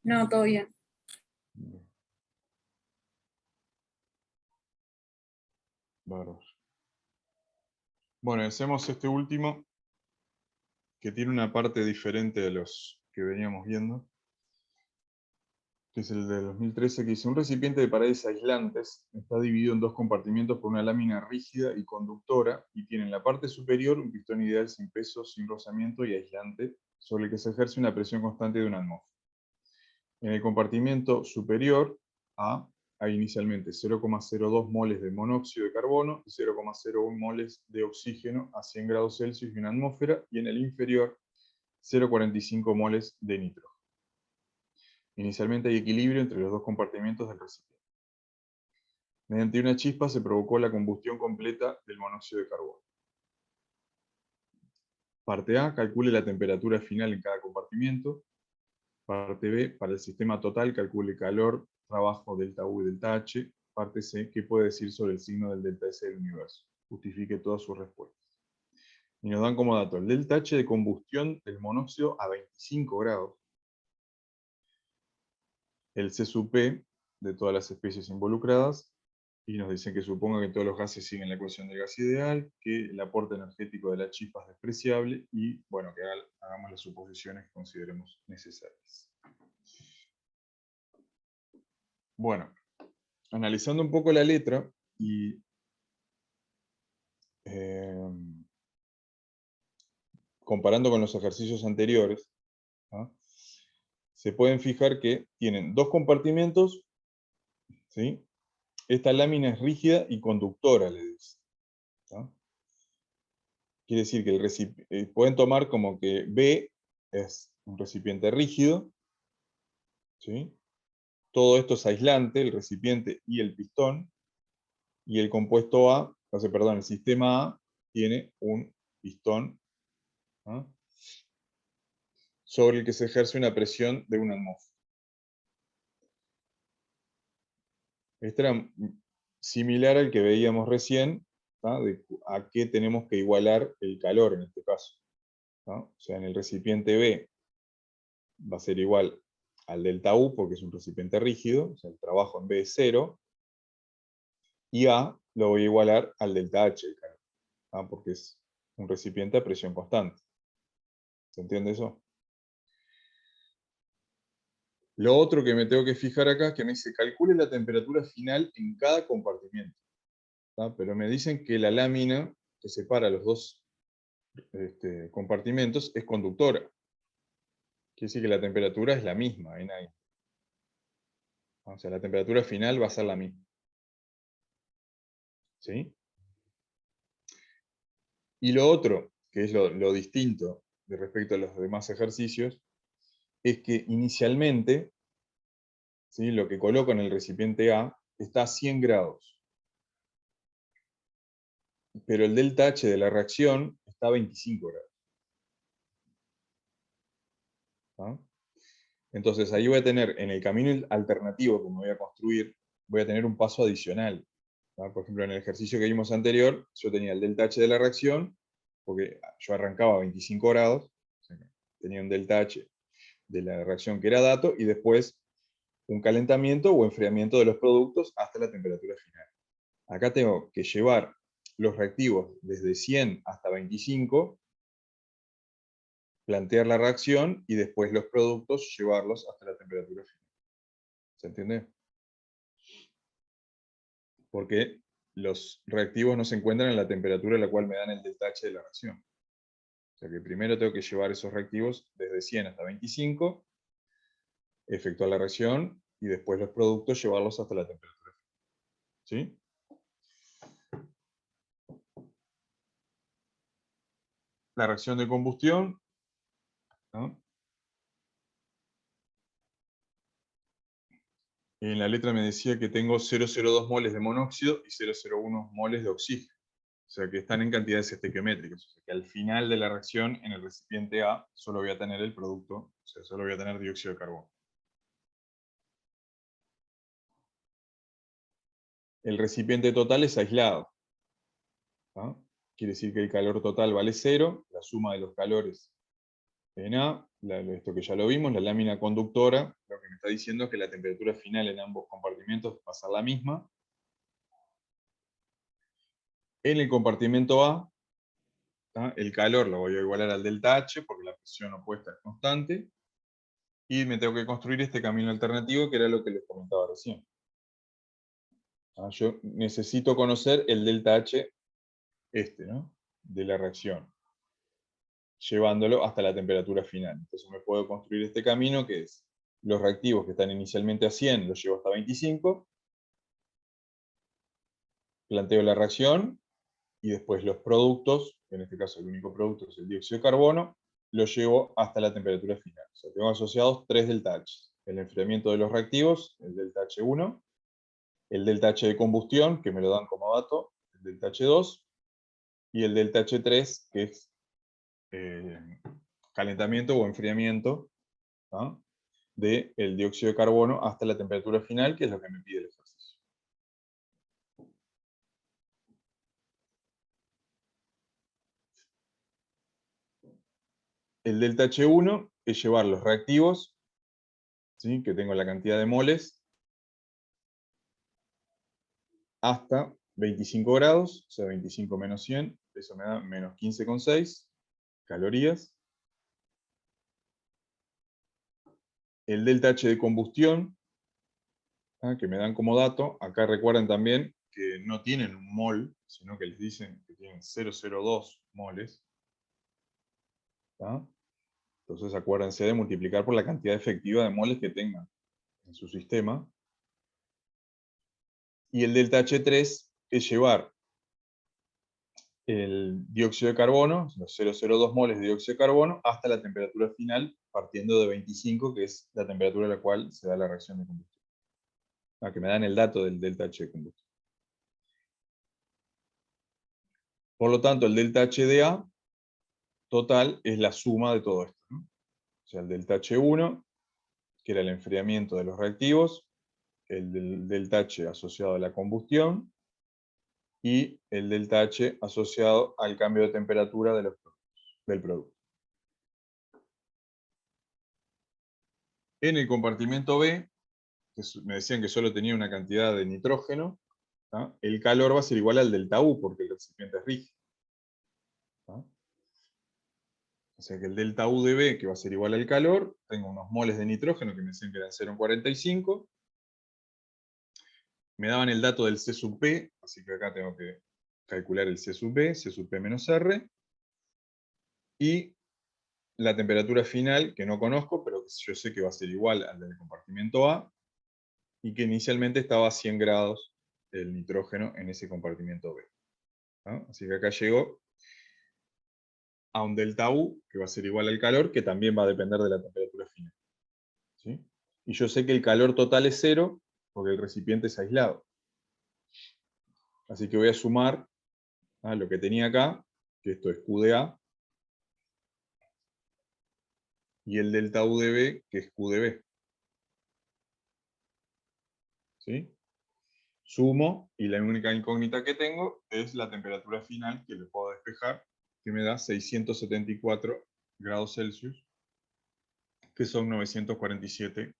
Speaker 2: No, todo bien.
Speaker 1: Bárbaro. Bueno, hacemos este último, que tiene una parte diferente de los que veníamos viendo, que es el de 2013, que dice: un recipiente de paredes aislantes está dividido en dos compartimientos por una lámina rígida y conductora, y tiene en la parte superior un pistón ideal sin peso, sin rozamiento y aislante, sobre el que se ejerce una presión constante de una atmósfera. En el compartimento superior A hay inicialmente 0,02 moles de monóxido de carbono y 0,01 moles de oxígeno a 100 grados Celsius y una atmósfera, y en el inferior 0,45 moles de nitrógeno. Inicialmente hay equilibrio entre los dos compartimentos del recipiente. Mediante una chispa se provocó la combustión completa del monóxido de carbono. Parte A, calcule la temperatura final en cada compartimiento. Parte B, para el sistema total, calcule calor, trabajo, delta U y delta H. Parte C, ¿qué puede decir sobre el signo del delta S del universo? Justifique todas sus respuestas. Y nos dan como dato el delta H de combustión del monóxido a 25 grados. El C sub P de todas las especies involucradas. Y nos dicen que suponga que todos los gases siguen la ecuación del gas ideal, que el aporte energético de la chispa es despreciable, y bueno, que hagamos las suposiciones que consideremos necesarias. Bueno, analizando un poco la letra y comparando con los ejercicios anteriores, ¿no? Se pueden fijar que tienen dos compartimentos, ¿sí? Esta lámina es rígida y conductora, le dice, ¿no? quiere decir que pueden tomar como que B es un recipiente rígido, ¿sí? Todo esto es aislante, el recipiente y el pistón, y el compuesto A, o sea, perdón, el sistema A tiene un pistón, ¿no?, sobre el que se ejerce una presión de una atmósfera. Este era similar al que veíamos recién, ¿tá?, de a qué tenemos que igualar el calor en este caso, ¿no? O sea, en el recipiente B va a ser igual al delta U, porque es un recipiente rígido, o sea, el trabajo en B es 0, y A lo voy a igualar al delta H, el calor, ¿tá?, porque es un recipiente a presión constante. ¿Se entiende eso? Lo otro que me tengo que fijar acá es que me dice, calcule la temperatura final en cada compartimiento, ¿tá? Pero me dicen que la lámina que separa los dos compartimentos es conductora. Quiere decir que la temperatura es la misma, ahí. O sea, la temperatura final va a ser la misma. ¿Sí? Y lo otro, que es lo distinto de respecto a los demás ejercicios, es que inicialmente, ¿sí?, lo que coloco en el recipiente A está a 100 grados. Pero el delta H de la reacción está a 25 grados. ¿Ah? Entonces ahí voy a tener, en el camino alternativo que me voy a construir, voy a tener un paso adicional. ¿Ah? Por ejemplo, en el ejercicio que vimos anterior, yo tenía el delta H de la reacción, porque yo arrancaba a 25 grados, o sea, tenía un delta H de la reacción que era dato, y después un calentamiento o enfriamiento de los productos hasta la temperatura final. Acá tengo que llevar los reactivos desde 100 hasta 25, plantear la reacción y después los productos llevarlos hasta la temperatura final. ¿Se entiende? Porque los reactivos no se encuentran en la temperatura a la cual me dan el delta H de la reacción. O sea que primero tengo que llevar esos reactivos desde 100 hasta 25, efectuar la reacción y después los productos llevarlos hasta la temperatura final. ¿Sí? La reacción de combustión, ¿no? En la letra me decía que tengo 0,02 moles de monóxido y 0,01 moles de oxígeno. O sea que están en cantidades estequiométricas. O sea que al final de la reacción, en el recipiente A, solo voy a tener el producto, o sea, solo voy a tener dióxido de carbono. El recipiente total es aislado, ¿no? Quiere decir que el calor total vale 0, la suma de los calores en A, esto que ya lo vimos, la lámina conductora, lo que me está diciendo es que la temperatura final en ambos compartimentos va a ser la misma. En el compartimento A, ¿tá?, el calor lo voy a igualar al delta H, porque la presión opuesta es constante, y me tengo que construir este camino alternativo, que era lo que les comentaba recién. Yo necesito conocer el delta H ¿no?, de la reacción, llevándolo hasta la temperatura final. Entonces me puedo construir este camino, que es los reactivos que están inicialmente a 100, los llevo hasta 25, planteo la reacción, y después los productos, en este caso el único producto es el dióxido de carbono, lo llevo hasta la temperatura final. O sea, tengo asociados 3 delta H. El enfriamiento de los reactivos, el delta H1, el delta H de combustión, que me lo dan como dato, el delta H2, y el delta H3, que es calentamiento o enfriamiento, ¿no?, del dióxido de carbono hasta la temperatura final, que es lo que me pide el ejercicio. El delta H1 es llevar los reactivos, ¿sí?, que tengo la cantidad de moles, hasta 25 grados, o sea, 25 menos 100, eso me da menos 15,6 calorías. El delta H de combustión, que me dan como dato, acá recuerden también que no tienen un mol, sino que les dicen que tienen 0,02 moles. ¿Tá? Entonces acuérdense de multiplicar por la cantidad efectiva de moles que tengan en su sistema. Y el delta H3 es llevar el dióxido de carbono, los 0,02 moles de dióxido de carbono, hasta la temperatura final, partiendo de 25, que es la temperatura a la cual se da la reacción de combustión. Que me dan el dato del delta H de combustión. Por lo tanto, el delta H de A total es la suma de todo esto, ¿no? O sea, el delta H1, que era el enfriamiento de los reactivos, el del delta H asociado a la combustión, y el delta H asociado al cambio de temperatura de del producto. En el compartimento B, que me decían que solo tenía una cantidad de nitrógeno, ¿tá? El calor va a ser igual al delta U, porque el recipiente es rígido. ¿Tá? O sea que el delta U de B, que va a ser igual al calor, tengo unos moles de nitrógeno que me decían que eran 0,45. Me daban el dato del C sub P, así que acá tengo que calcular el C sub P menos R, y la temperatura final, que no conozco, pero yo sé que va a ser igual al del compartimento A, y que inicialmente estaba a 100 grados el nitrógeno en ese compartimento B. ¿No? Así que acá llego a un delta U, que va a ser igual al calor, que también va a depender de la temperatura final. ¿Sí? Y yo sé que el calor total es 0, porque el recipiente es aislado. Así que voy a sumar a lo que tenía acá, que esto es Q de A, y el delta U de B, que es Q de B. ¿Sí? Sumo, y la única incógnita que tengo es la temperatura final, que le puedo despejar, que me da 674 grados Celsius, que son 947.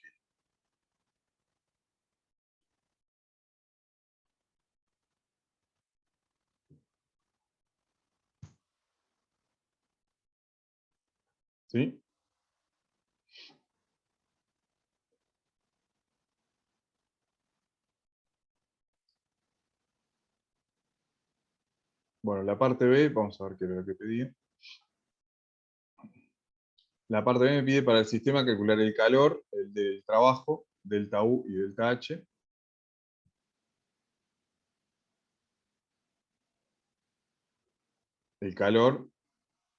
Speaker 1: ¿Sí? Bueno, la parte B, vamos a ver qué era lo que pedía. La parte B me pide para el sistema calcular el calor, el del trabajo, delta U y delta H. El calor,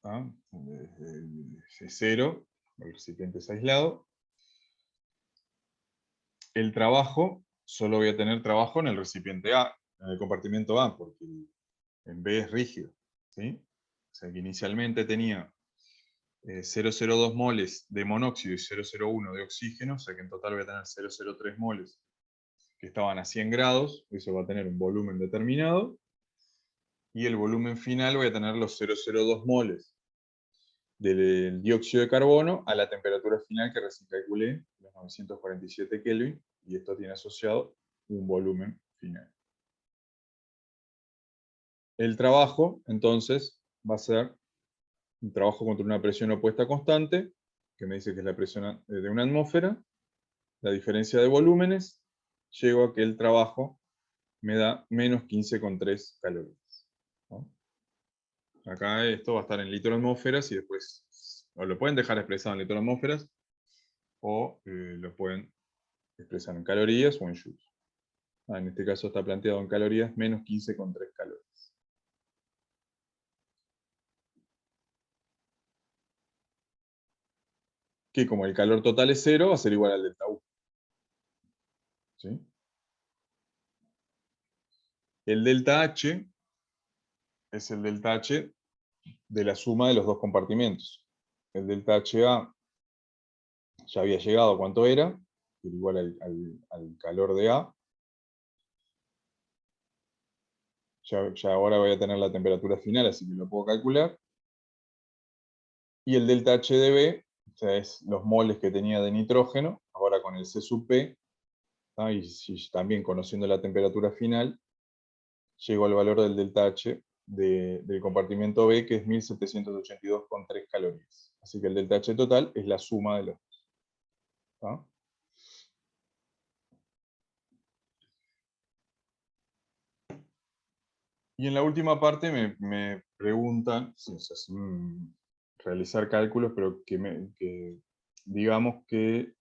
Speaker 1: ¿ah? Es 0, el recipiente es aislado. El trabajo, solo voy a tener trabajo en el recipiente A, en el compartimento A, porque en B es rígido. ¿Sí? O sea que inicialmente tenía 0,02 moles de monóxido y 0,01 de oxígeno, o sea que en total voy a tener 0,03 moles que estaban a 100 grados, eso va a tener un volumen determinado, y el volumen final voy a tener los 0,02 moles del dióxido de carbono a la temperatura final que recién calculé, los 947 Kelvin, y esto tiene asociado un volumen final. El trabajo, entonces, va a ser un trabajo contra una presión opuesta constante, que me dice que es la presión de una atmósfera, la diferencia de volúmenes, llego a que el trabajo me da menos 15,3 calorías. ¿No? Acá esto va a estar en litro atmósferas y después o lo pueden dejar expresado en litro atmósferas o lo pueden expresar en calorías o en joules. En este caso está planteado en calorías, menos 15,3 calorías. Que como el calor total es 0, va a ser igual al delta U. ¿Sí? El delta H es el delta H de la suma de los dos compartimentos. El delta HA ya había llegado a cuánto era igual al calor de A. Ya ahora voy a tener la temperatura final, así que lo puedo calcular. Y el delta H de B, o sea, es los moles que tenía de nitrógeno, ahora con el C sub P, ¿tá? Y también conociendo la temperatura final, llego al valor del delta H del compartimento B, que es 1782,3 calorías. Así que el delta H total es la suma de los dos. ¿Tá? Y en la última parte me preguntan, realizar cálculos, pero que digamos que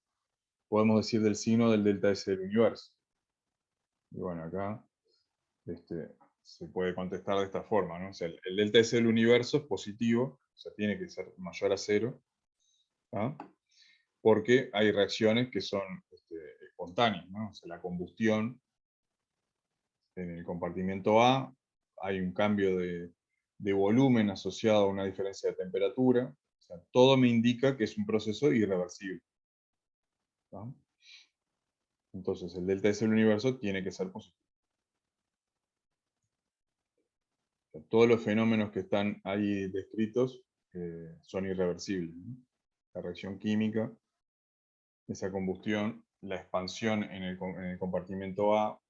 Speaker 1: podemos decir del signo del delta S del universo. Y bueno, acá se puede contestar de esta forma, ¿no? O sea, el delta S del universo es positivo, o sea, tiene que ser mayor a 0, ¿ah? Porque hay reacciones que son espontáneas, ¿no? O sea, la combustión en el compartimiento A, hay un cambio de volumen asociado a una diferencia de temperatura, o sea, todo me indica que es un proceso irreversible, ¿no? Entonces, el delta S del universo tiene que ser positivo. O sea, todos los fenómenos que están ahí descritos son irreversibles, ¿no? La reacción química, esa combustión, la expansión en el compartimento A,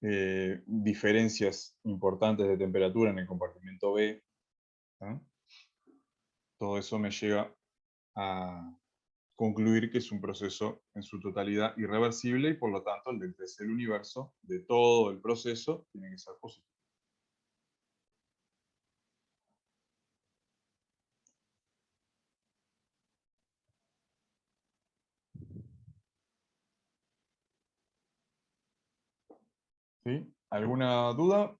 Speaker 1: diferencias importantes de temperatura en el compartimento B, ¿no? Todo eso me lleva a concluir que es un proceso en su totalidad irreversible y por lo tanto el delta S del universo de todo el proceso tiene que ser positivo. ¿Sí? ¿Alguna duda?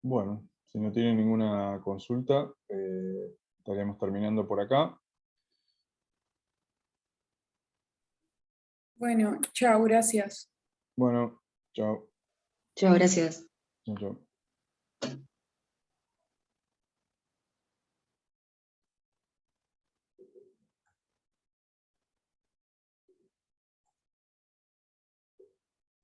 Speaker 1: Bueno, si no tienen ninguna consulta, estaríamos terminando por acá.
Speaker 2: Bueno, chao, gracias.
Speaker 1: Bueno, chao.
Speaker 3: Chao, gracias.
Speaker 1: Chao, chao.